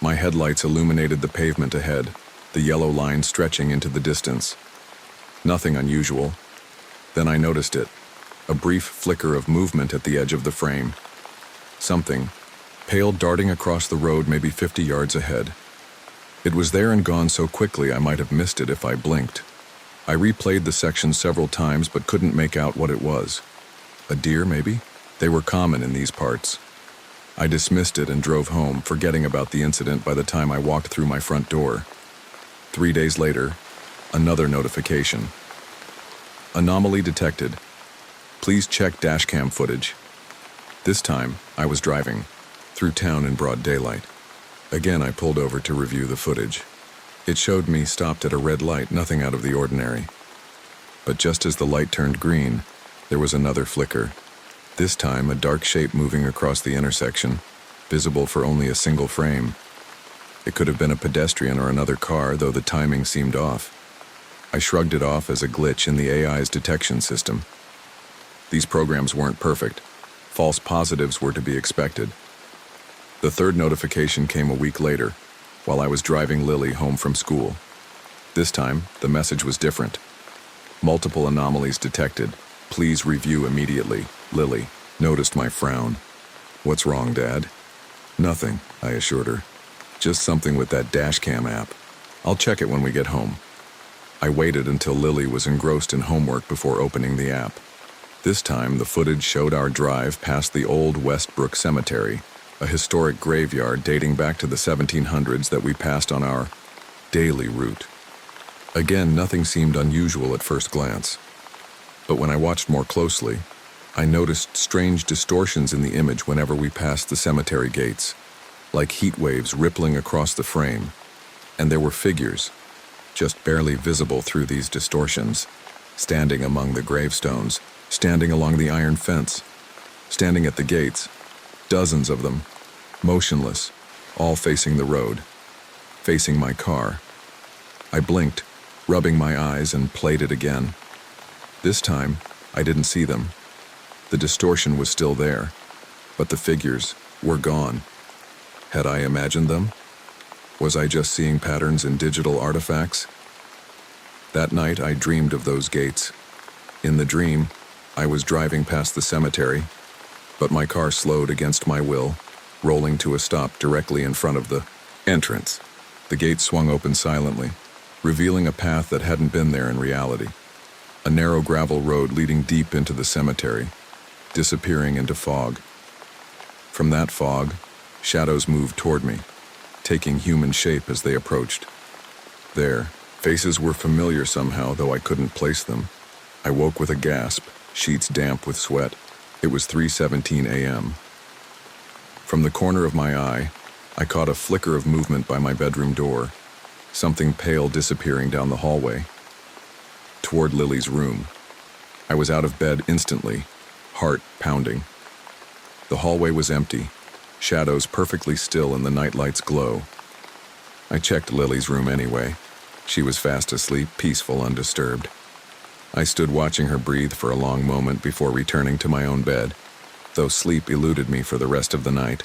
My headlights illuminated the pavement ahead, the yellow line stretching into the distance. Nothing unusual. Then I noticed it, a brief flicker of movement at the edge of the frame. Something, pale, darting across the road maybe 50 yards ahead. It was there and gone so quickly I might have missed it if I blinked. I replayed the section several times but couldn't make out what it was. A deer, maybe? They were common in these parts. I dismissed it and drove home, forgetting about the incident by the time I walked through my front door. 3 days later, another notification. Anomaly detected. Please check dashcam footage. This time, I was driving, through town in broad daylight. Again, I pulled over to review the footage. It showed me stopped at a red light, nothing out of the ordinary. But just as the light turned green, there was another flicker. This time, a dark shape moving across the intersection, visible for only a single frame. It could have been a pedestrian or another car, though the timing seemed off. I shrugged it off as a glitch in the AI's detection system. These programs weren't perfect. False positives were to be expected. The third notification came a week later, while I was driving Lily home from school. This time, the message was different. Multiple anomalies detected. Please review immediately. Lily noticed my frown. "What's wrong, Dad?" "Nothing," I assured her. "Just something with that dashcam app. I'll check it when we get home." I waited until Lily was engrossed in homework before opening the app. This time, the footage showed our drive past the old Westbrook Cemetery, a historic graveyard dating back to the 1700s that we passed on our daily route. Again, nothing seemed unusual at first glance. But when I watched more closely, I noticed strange distortions in the image whenever we passed the cemetery gates, like heat waves rippling across the frame. And there were figures, just barely visible through these distortions, standing among the gravestones, standing along the iron fence, standing at the gates, dozens of them, motionless, all facing the road, facing my car. I blinked, rubbing my eyes, and played it again. This time, I didn't see them. The distortion was still there, but the figures were gone. Had I imagined them? Was I just seeing patterns in digital artifacts? That night, I dreamed of those gates. In the dream, I was driving past the cemetery, but my car slowed against my will, rolling to a stop directly in front of the entrance. The gate swung open silently, revealing a path that hadn't been there in reality. A narrow gravel road leading deep into the cemetery, disappearing into fog. From that fog, shadows moved toward me, taking human shape as they approached. There, faces were familiar somehow, though I couldn't place them. I woke with a gasp, sheets damp with sweat. It was 3:17 a.m. From the corner of my eye, I caught a flicker of movement by my bedroom door, something pale disappearing down the hallway, toward Lily's room. I was out of bed instantly, heart pounding. The hallway was empty, shadows perfectly still in the nightlight's glow. I checked Lily's room anyway. She was fast asleep, peaceful, undisturbed. I stood watching her breathe for a long moment before returning to my own bed, though sleep eluded me for the rest of the night.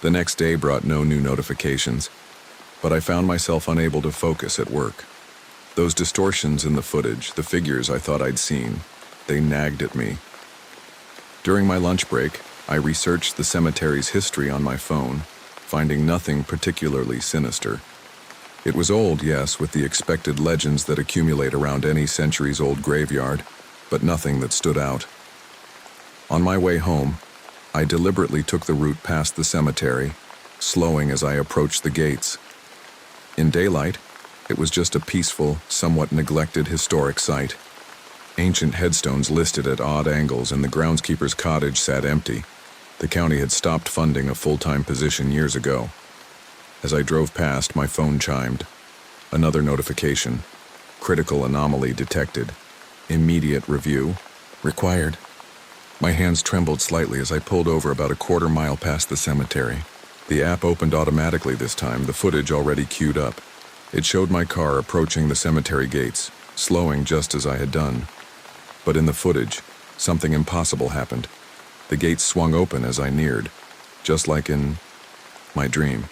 The next day brought no new notifications, but I found myself unable to focus at work. Those distortions in the footage, the figures I thought I'd seen, they nagged at me. During my lunch break, I researched the cemetery's history on my phone, finding nothing particularly sinister. It was old, yes, with the expected legends that accumulate around any centuries-old graveyard, but nothing that stood out. On my way home, I deliberately took the route past the cemetery, slowing as I approached the gates. In daylight, it was just a peaceful, somewhat neglected historic site. Ancient headstones listed at odd angles, and the groundskeeper's cottage sat empty. The county had stopped funding a full-time position years ago. As I drove past, my phone chimed. Another notification. Critical anomaly detected. Immediate review required. My hands trembled slightly as I pulled over about a quarter mile past the cemetery. The app opened automatically this time, the footage already queued up. It showed my car approaching the cemetery gates, slowing just as I had done. But in the footage, something impossible happened. The gates swung open as I neared, just like in my dream.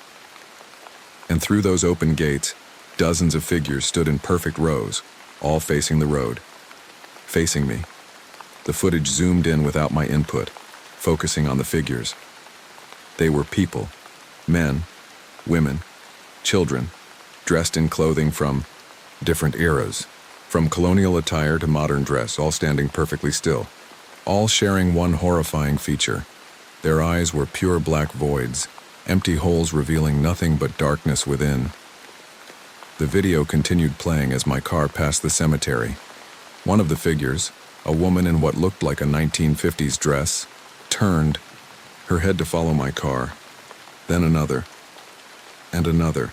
And through those open gates, dozens of figures stood in perfect rows, all facing the road. Facing me. The footage zoomed in without my input, focusing on the figures. They were people, men, women, children, dressed in clothing from different eras, from colonial attire to modern dress, all standing perfectly still, all sharing one horrifying feature. Their eyes were pure black voids, empty holes revealing nothing but darkness within. The video continued playing as my car passed the cemetery. One of the figures, a woman in what looked like a 1950s dress, turned, her head to follow my car, then another, and another,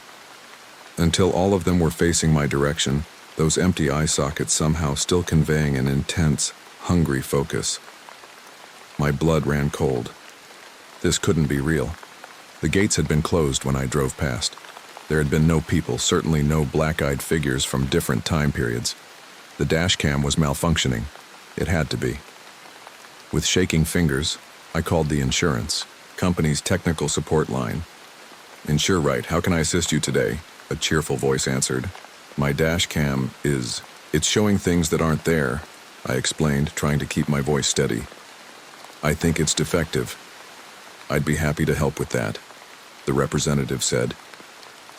until all of them were facing my direction, those empty eye sockets somehow still conveying an intense, hungry focus. My blood ran cold. This couldn't be real. The gates had been closed when I drove past. There had been no people, certainly no black-eyed figures from different time periods. The dashcam was malfunctioning. It had to be. With shaking fingers, I called the insurance company's technical support line. "Insure right, how can I assist you today?" a cheerful voice answered. "My dashcam it's showing things that aren't there," I explained, trying to keep my voice steady. "I think it's defective." "I'd be happy to help with that," the representative said.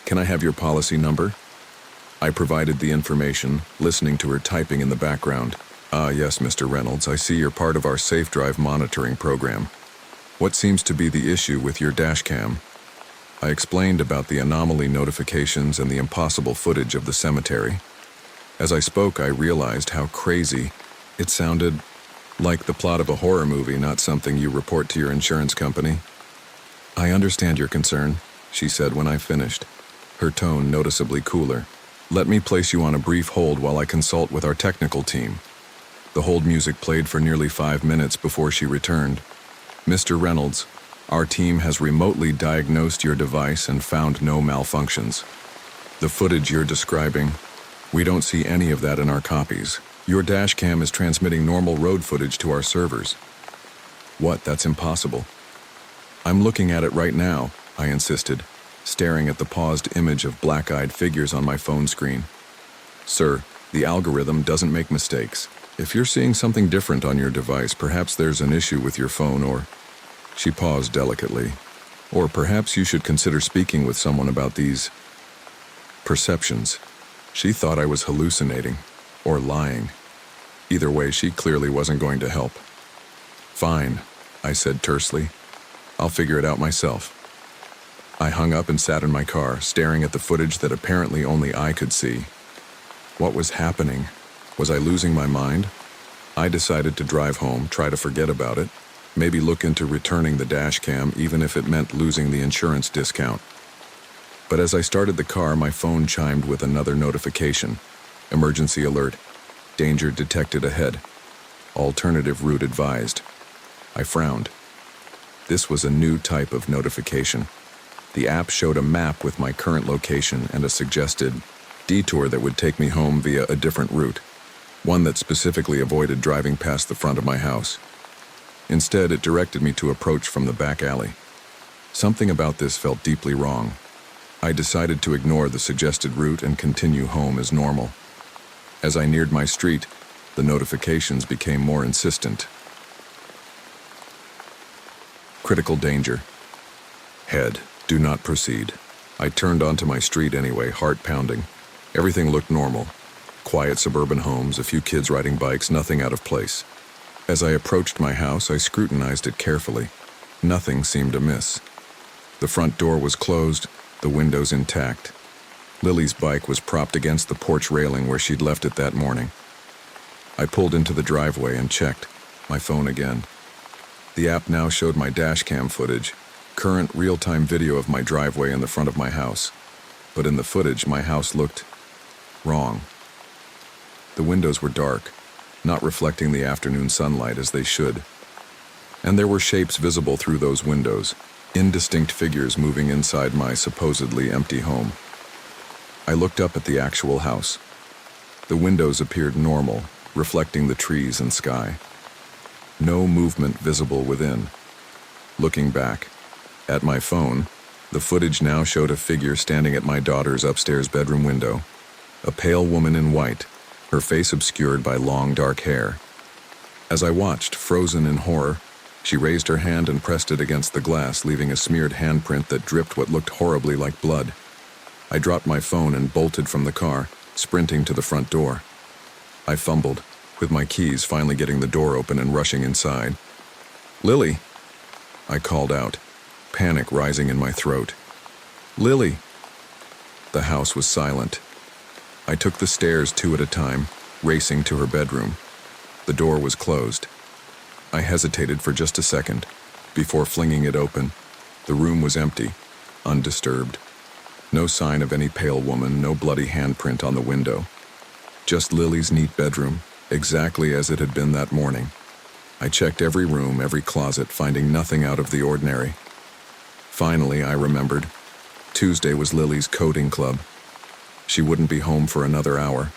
"Can I have your policy number?" I provided the information, listening to her typing in the background. "Ah, yes, Mr. Reynolds, I see you're part of our Safe Drive monitoring program. What seems to be the issue with your dashcam?" I explained about the anomaly notifications and the impossible footage of the cemetery. As I spoke, I realized how crazy it sounded, like the plot of a horror movie, not something you report to your insurance company. "I understand your concern," she said when I finished, her tone noticeably cooler. "Let me place you on a brief hold while I consult with our technical team." The hold music played for nearly 5 minutes before she returned. "Mr. Reynolds, our team has remotely diagnosed your device and found no malfunctions. The footage you're describing, we don't see any of that in our copies. Your dashcam is transmitting normal road footage to our servers." "What? That's impossible." "I'm looking at it right now," I insisted, staring at the paused image of black-eyed figures on my phone screen. "Sir, the algorithm doesn't make mistakes. If you're seeing something different on your device, perhaps there's an issue with your phone or..." She paused delicately. "Or perhaps you should consider speaking with someone about these perceptions." She thought I was hallucinating or lying. Either way, she clearly wasn't going to help. "Fine," I said tersely. "I'll figure it out myself." I hung up and sat in my car, staring at the footage that apparently only I could see. What was happening? Was I losing my mind? I decided to drive home, try to forget about it, maybe look into returning the dashcam even if it meant losing the insurance discount. But as I started the car, my phone chimed with another notification. Emergency alert. Danger detected ahead. Alternative route advised. I frowned. This was a new type of notification. The app showed a map with my current location and a suggested detour that would take me home via a different route, one that specifically avoided driving past the front of my house. Instead, it directed me to approach from the back alley. Something about this felt deeply wrong. I decided to ignore the suggested route and continue home as normal. As I neared my street, the notifications became more insistent. Critical danger. Head. Do not proceed. I turned onto my street anyway, heart pounding. Everything looked normal. Quiet suburban homes, a few kids riding bikes, nothing out of place. As I approached my house, I scrutinized it carefully. Nothing seemed amiss. The front door was closed, the windows intact. Lily's bike was propped against the porch railing where she'd left it that morning. I pulled into the driveway and checked, my phone again. The app now showed my dashcam footage, current real-time video of my driveway and the front of my house. But in the footage, my house looked wrong. The windows were dark, not reflecting the afternoon sunlight as they should. And there were shapes visible through those windows, indistinct figures moving inside my supposedly empty home. I looked up at the actual house. The windows appeared normal, reflecting the trees and sky. No movement visible within. Looking back, at my phone, the footage now showed a figure standing at my daughter's upstairs bedroom window. A pale woman in white, her face obscured by long dark hair. As I watched, frozen in horror, she raised her hand and pressed it against the glass, leaving a smeared handprint that dripped what looked horribly like blood. I dropped my phone and bolted from the car, sprinting to the front door. I fumbled, with my keys finally getting the door open and rushing inside. "Lily!" I called out, panic rising in my throat. "Lily!" The house was silent. I took the stairs 2 at a time, racing to her bedroom. The door was closed. I hesitated for just a second, before flinging it open. The room was empty, undisturbed. No sign of any pale woman, no bloody handprint on the window. Just Lily's neat bedroom, exactly as it had been that morning. I checked every room, every closet, finding nothing out of the ordinary. Finally, I remembered. Tuesday was Lily's coding club. She wouldn't be home for another hour.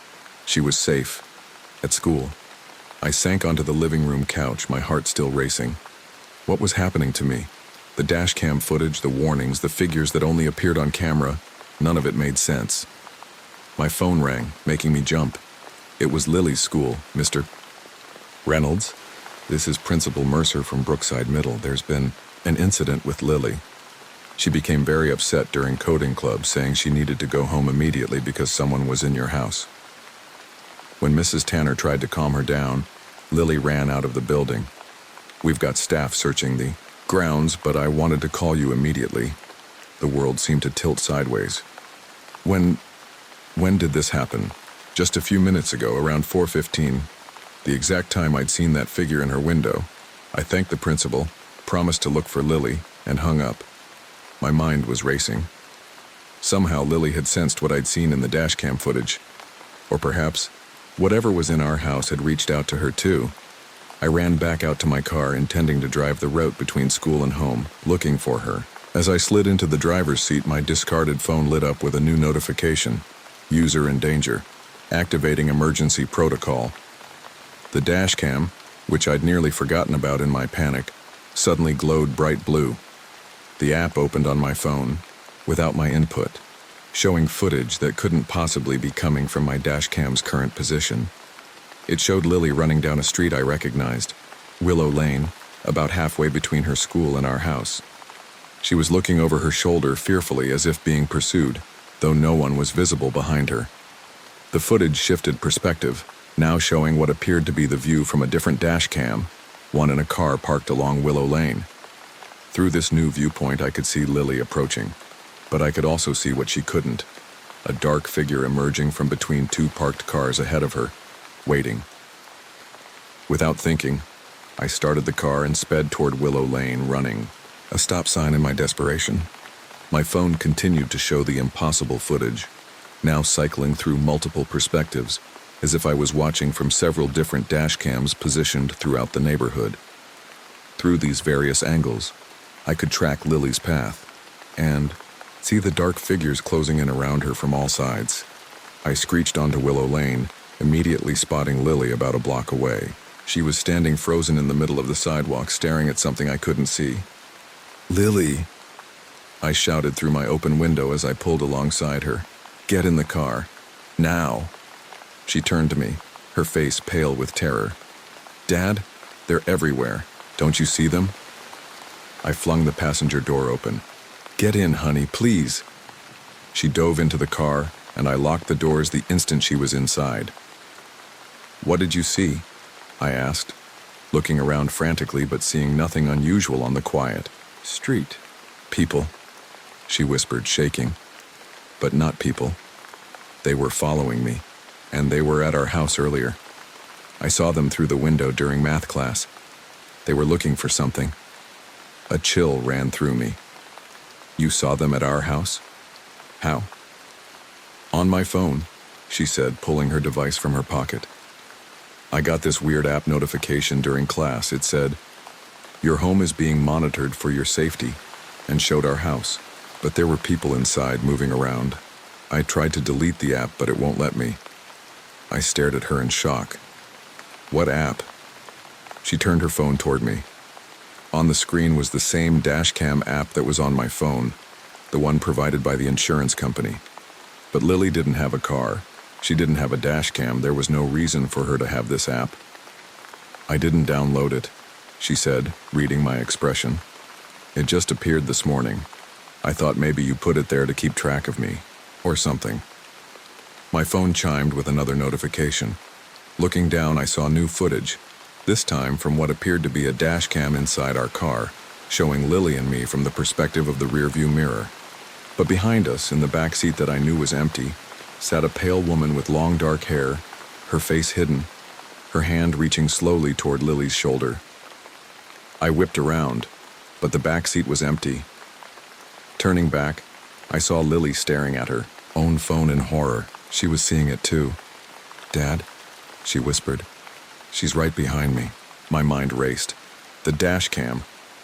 She was safe. At school. I sank onto the living room couch, my heart still racing. What was happening to me? The dashcam footage, the warnings, the figures that only appeared on camera, none of it made sense. My phone rang, making me jump. It was Lily's school. "Mr. Reynolds? This is Principal Mercer from Brookside Middle. There's been an incident with Lily. She became very upset during coding club, saying she needed to go home immediately because someone was in your house." When Mrs. Tanner tried to calm her down, Lily ran out of the building. "We've got staff searching the grounds, but I wanted to call you immediately." The world seemed to tilt sideways. When did this happen?" "Just a few minutes ago, around 4:15. The exact time I'd seen that figure in her window. I thanked the principal, promised to look for Lily, and hung up. My mind was racing. Somehow Lily had sensed what I'd seen in the dashcam footage. Or perhaps, whatever was in our house had reached out to her too. I ran back out to my car, intending to drive the route between school and home, looking for her. As I slid into the driver's seat, my discarded phone lit up with a new notification. "User in danger. Activating emergency protocol." The dashcam, which I'd nearly forgotten about in my panic, suddenly glowed bright blue. The app opened on my phone, without my input, showing footage that couldn't possibly be coming from my dashcam's current position. It showed Lily running down a street I recognized, Willow Lane, about halfway between her school and our house. She was looking over her shoulder fearfully as if being pursued, though no one was visible behind her. The footage shifted perspective, now showing what appeared to be the view from a different dashcam, one in a car parked along Willow Lane. Through this new viewpoint, I could see Lily approaching, but I could also see what she couldn't, a dark figure emerging from between 2 parked cars ahead of her, waiting. Without thinking, I started the car and sped toward Willow Lane, running, a stop sign in my desperation. My phone continued to show the impossible footage, now cycling through multiple perspectives, as if I was watching from several different dashcams positioned throughout the neighborhood. Through these various angles, I could track Lily's path, and see the dark figures closing in around her from all sides. I screeched onto Willow Lane, immediately spotting Lily about a block away. She was standing frozen in the middle of the sidewalk, staring at something I couldn't see. "Lily!" I shouted through my open window as I pulled alongside her. "Get in the car. Now!" She turned to me, her face pale with terror. "Dad, they're everywhere. Don't you see them?" I flung the passenger door open. "Get in, honey, please." She dove into the car, and I locked the doors the instant she was inside. "What did you see?" I asked, looking around frantically but seeing nothing unusual on the quiet street. "People," she whispered, shaking. But not people. They were following me, and they were at our house earlier. I saw them through the window during math class. They were looking for something. A chill ran through me. "You saw them at our house? How?" "On my phone," she said, pulling her device from her pocket. I got this weird app notification during class. It said, "Your home is being monitored for your safety," and showed our house. But there were people inside moving around. I tried to delete the app, but it won't let me. I stared at her in shock. "What app?" She turned her phone toward me. On the screen was the same Dashcam app that was on my phone, the one provided by the insurance company. But Lily didn't have a car. She didn't have a Dashcam. There was no reason for her to have this app. "I didn't download it," she said, reading my expression. "It just appeared this morning. I thought maybe you put it there to keep track of me, or something." My phone chimed with another notification. Looking down, I saw new footage, this time from what appeared to be a Dashcam inside our car, showing Lily and me from the perspective of the rearview mirror. But behind us, in the back seat that I knew was empty, sat a pale woman with long dark hair, her face hidden, her hand reaching slowly toward Lily's shoulder. I whipped around, but the back seat was empty. Turning back, I saw Lily staring at her own phone in horror. She was seeing it too. "Dad?" she whispered. "She's right behind me." My mind raced. The Dashcam.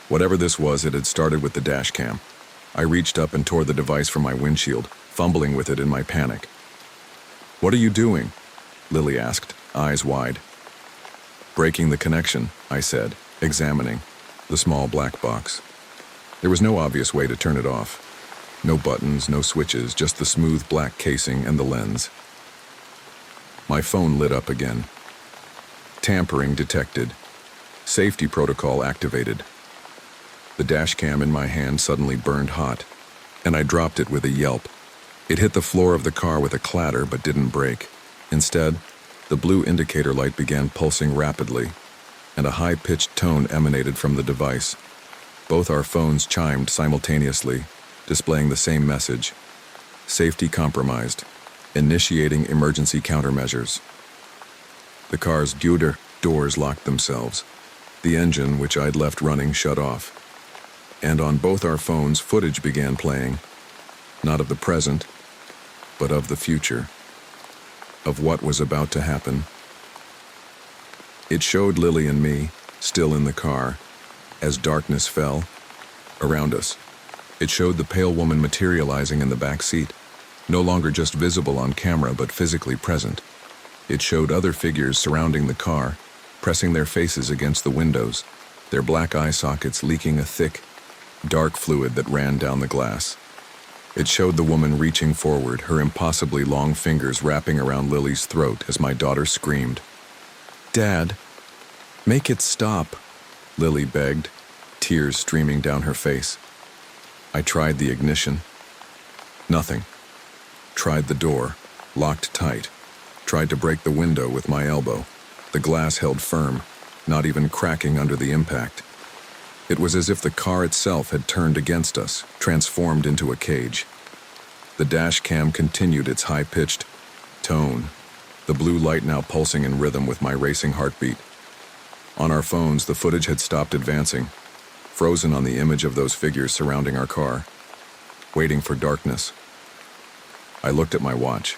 Whatever this was, it had started with the Dashcam. I reached up and tore the device from my windshield, fumbling with it in my panic. "What are you doing?" Lily asked, eyes wide. "Breaking the connection," I said, examining the small black box. There was no obvious way to turn it off. No buttons, no switches, just the smooth black casing and the lens. My phone lit up again. Tampering detected. Safety protocol activated. The Dashcam in my hand suddenly burned hot, and I dropped it with a yelp. It hit the floor of the car with a clatter but didn't break. Instead, the blue indicator light began pulsing rapidly, and a high-pitched tone emanated from the device. Both our phones chimed simultaneously, displaying the same message. Safety compromised. Initiating emergency countermeasures. The car's doors locked themselves. The engine, which I'd left running, shut off. And on both our phones, footage began playing. Not of the present, but of the future. Of what was about to happen. It showed Lily and me, still in the car, as darkness fell around us. It showed the pale woman materializing in the back seat, no longer just visible on camera but physically present. It showed other figures surrounding the car, pressing their faces against the windows, their black eye sockets leaking a thick, dark fluid that ran down the glass. It showed the woman reaching forward, her impossibly long fingers wrapping around Lily's throat as my daughter screamed. "Dad, make it stop," Lily begged, tears streaming down her face. I tried the ignition. Nothing. Tried the door, locked tight. Tried to break the window with my elbow. The glass held firm, not even cracking under the impact. It was as if the car itself had turned against us, transformed into a cage. The Dashcam continued its high-pitched tone, the blue light now pulsing in rhythm with my racing heartbeat. On our phones, the footage had stopped advancing, frozen on the image of those figures surrounding our car, waiting for darkness. I looked at my watch.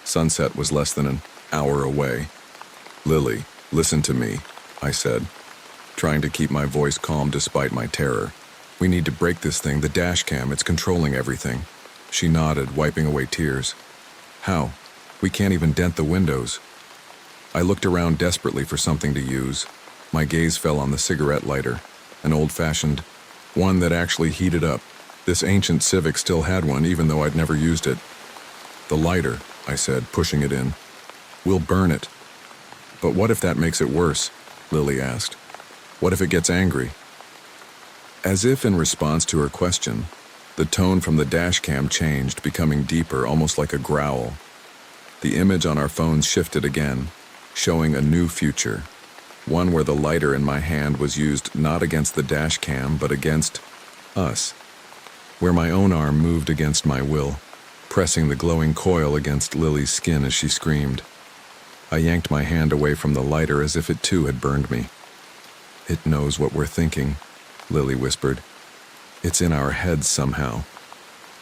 Sunset was less than an hour away. "Lily, listen to me," I said, trying to keep my voice calm despite my terror. "We need to break this thing, the Dashcam, it's controlling everything." She nodded, wiping away tears. "How? We can't even dent the windows." I looked around desperately for something to use. My gaze fell on the cigarette lighter, an old-fashioned one that actually heated up. This ancient Civic still had one, even though I'd never used it. "The lighter," I said, pushing it in. "We'll burn it." "But what if that makes it worse?" Lily asked. "What if it gets angry?" As if in response to her question, the tone from the Dashcam changed, becoming deeper, almost like a growl. The image on our phones shifted again, showing a new future, one where the lighter in my hand was used not against the Dashcam, but against us, where my own arm moved against my will, pressing the glowing coil against Lily's skin as she screamed. I yanked my hand away from the lighter as if it too had burned me. "It knows what we're thinking," Lily whispered. "It's in our heads somehow."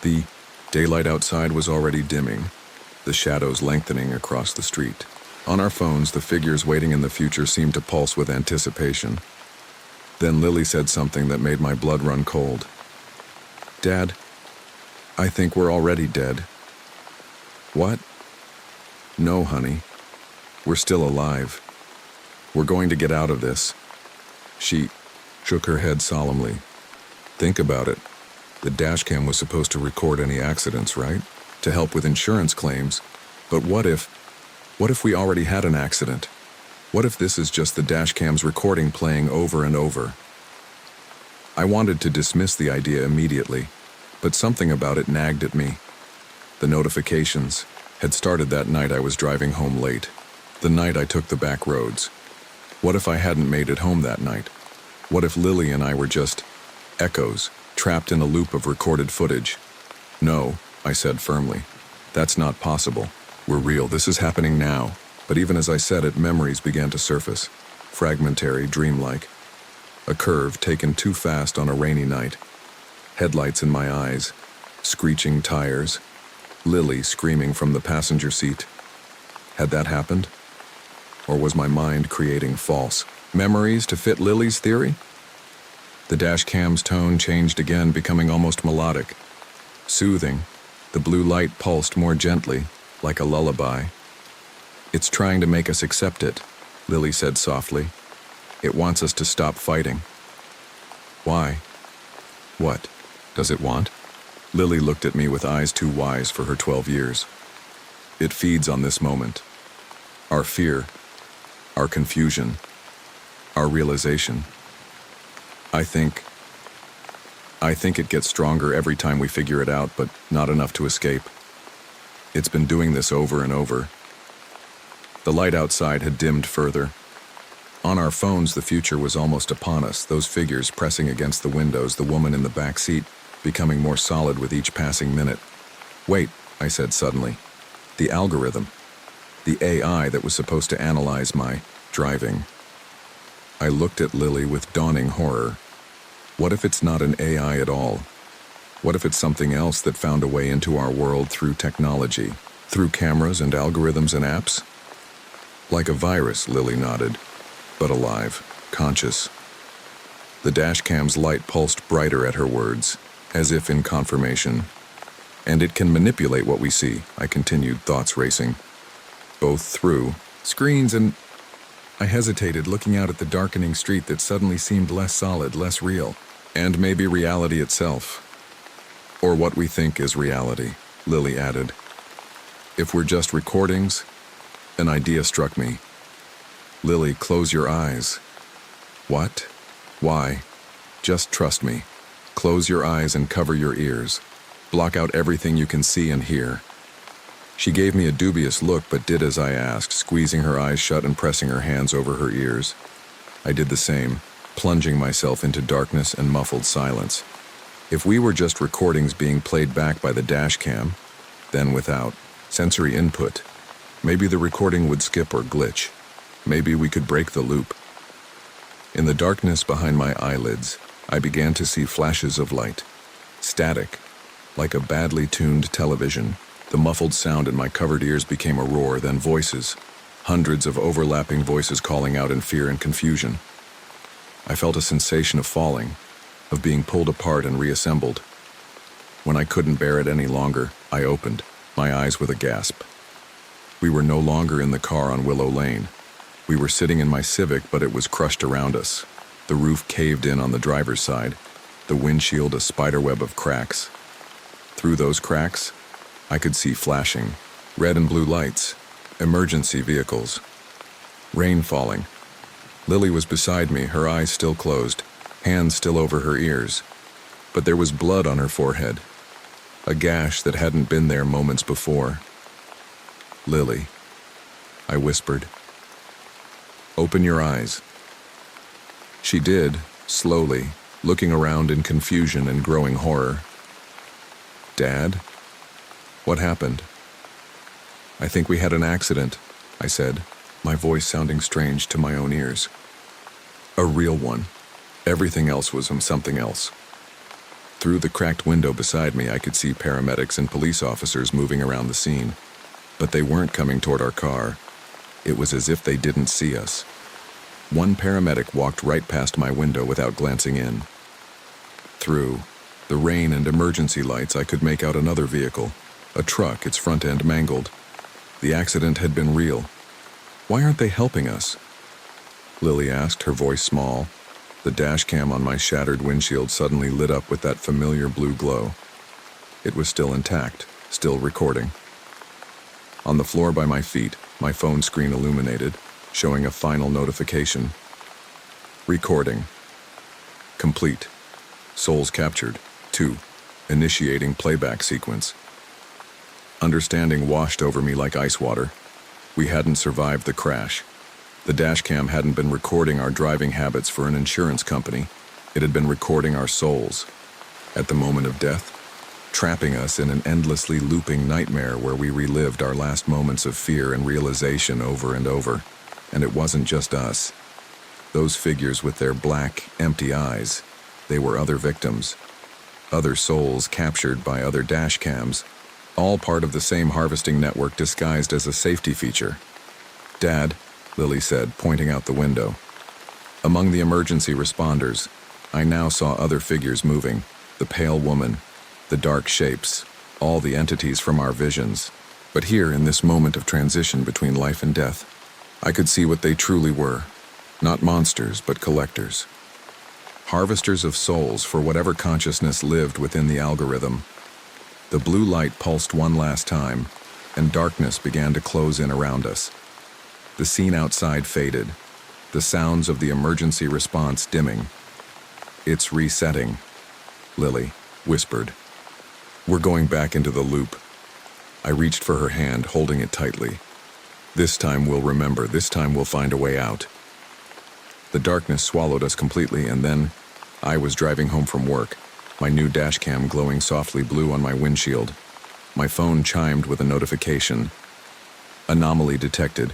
The daylight outside was already dimming. the shadows lengthening across the street. On our phones, the figures waiting in the future seemed to pulse with anticipation. Then Lily said something that made my blood run cold. "Dad, I think we're already dead." "What?" "No, honey. We're still alive. We're going to get out of this." She shook her head solemnly. "Think about it. The dashcam was supposed to record any accidents, right? To help with insurance claims. But what if we already had an accident? What if this is just the dashcam's recording playing over and over?" I wanted to dismiss the idea immediately, but something about it nagged at me. The notifications had started that night I was driving home late, the night I took the back roads. What if I hadn't made it home that night? What if Lily and I were just echoes, trapped in a loop of recorded footage? "No," I said firmly. "That's not possible. We're real. This is happening now." But even as I said it, memories began to surface, fragmentary, dreamlike. A curve taken too fast on a rainy night. Headlights in my eyes, screeching tires, Lily screaming from the passenger seat. Had that happened? Or was my mind creating false memories to fit Lily's theory? The dash cam's tone changed again, becoming almost melodic. Soothing, the blue light pulsed more gently, like a lullaby. "It's trying to make us accept it," Lily said softly. "It wants us to stop fighting." "Why? What does it want?" Lily looked at me with eyes too wise for her 12 years. "It feeds on this moment. Our fear, our confusion, our realization. I think it gets stronger every time we figure it out, but not enough to escape. It's been doing this over and over." The light outside had dimmed further. On our phones, the future was almost upon us, those figures pressing against the windows, the woman in the back seat becoming more solid with each passing minute. "Wait," I said suddenly. "The algorithm. The AI that was supposed to analyze my driving." I looked at Lily with dawning horror. What if it's not an AI at all? What if it's something else that found a way into our world through technology, through cameras and algorithms and apps? "Like a virus," Lily nodded, "but alive, conscious." The dashcam's light pulsed brighter at her words, as if in confirmation. "And it can manipulate what we see," I continued, thoughts racing. "Both through screens and—" I hesitated, looking out at the darkening street that suddenly seemed less solid, less real. "And maybe reality itself. Or what we think is reality," Lily added. "If we're just recordings," an idea struck me. "Lily, close your eyes." "What? Why?" "Just trust me. Close your eyes and cover your ears. Block out everything you can see and hear." She gave me a dubious look, but did as I asked, squeezing her eyes shut and pressing her hands over her ears. I did the same, plunging myself into darkness and muffled silence. If we were just recordings being played back by the dashcam, then without sensory input, maybe the recording would skip or glitch. Maybe we could break the loop. In the darkness behind my eyelids, I began to see flashes of light. Static, like a badly tuned television. The muffled sound in my covered ears became a roar, then voices. Hundreds of overlapping voices calling out in fear and confusion. I felt a sensation of falling, of being pulled apart and reassembled. When I couldn't bear it any longer, I opened, my eyes with a gasp. We were no longer in the car on Willow Lane. We were sitting in my Civic, but it was crushed around us. The roof caved in on the driver's side, the windshield a spiderweb of cracks. Through those cracks, I could see flashing, red and blue lights, emergency vehicles. Rain falling. Lily was beside me, her eyes still closed, hands still over her ears. But there was blood on her forehead, a gash that hadn't been there moments before. "Lily," I whispered. "Open your eyes." She did, slowly, looking around in confusion and growing horror. "Dad? What happened?" "I think we had an accident," I said, my voice sounding strange to my own ears. "A real one. Everything else was from something else." Through the cracked window beside me, I could see paramedics and police officers moving around the scene. But they weren't coming toward our car. It was as if they didn't see us. One paramedic walked right past my window without glancing in. Through the rain and emergency lights, I could make out another vehicle, a truck, its front end mangled. The accident had been real. Why aren't they helping us? Lily asked, her voice small. The dash cam on my shattered windshield suddenly lit up with that familiar blue glow. It was still intact, still recording. On the floor by my feet, my phone screen illuminated, showing a final notification. Recording. Complete. Souls captured. 2. Initiating playback sequence. Understanding washed over me like ice water. We hadn't survived the crash. The dashcam hadn't been recording our driving habits for an insurance company. It had been recording our souls. At the moment of death, trapping us in an endlessly looping nightmare where we relived our last moments of fear and realization over and over. And it wasn't just us. Those figures with their black, empty eyes, they were other victims. Other souls captured by other dashcams, all part of the same harvesting network disguised as a safety feature. "Dad," Lily said, pointing out the window. Among the emergency responders, I now saw other figures moving, the pale woman, the dark shapes, all the entities from our visions. But here, in this moment of transition between life and death, I could see what they truly were. Not monsters, but collectors. Harvesters of souls for whatever consciousness lived within the algorithm. The blue light pulsed one last time, and darkness began to close in around us. The scene outside faded, the sounds of the emergency response dimming. "It's resetting," Lily whispered. "We're going back into the loop." I reached for her hand, holding it tightly. "This time we'll remember, this time we'll find a way out." The darkness swallowed us completely, and then I was driving home from work, my new dashcam glowing softly blue on my windshield. My phone chimed with a notification. "Anomaly detected.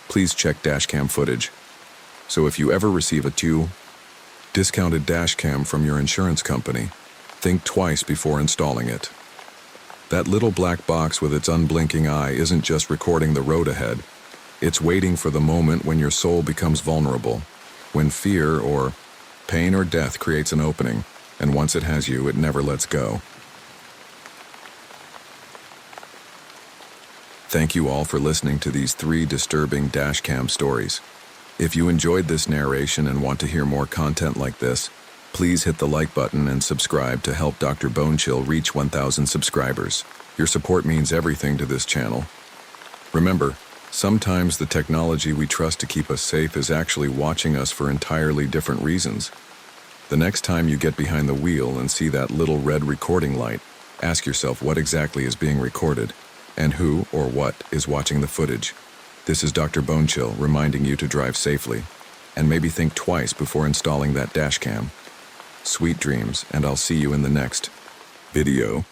Please check dashcam footage. So if you ever receive a discounted dashcam from your insurance company, think twice before installing it. That little black box with its unblinking eye isn't just recording the road ahead. It's waiting for the moment when your soul becomes vulnerable, when fear or pain or death creates an opening, and once it has you, it never lets go." Thank you all for listening to these 3 disturbing dashcam stories. If you enjoyed this narration and want to hear more content like this, please hit the like button and subscribe to help Dr. Bonechill reach 1,000 subscribers. Your support means everything to this channel. Remember, sometimes the technology we trust to keep us safe is actually watching us for entirely different reasons. The next time you get behind the wheel and see that little red recording light, ask yourself what exactly is being recorded, and who or what is watching the footage. This is Dr. Bonechill reminding you to drive safely, and maybe think twice before installing that dashcam. Sweet dreams, and I'll see you in the next video.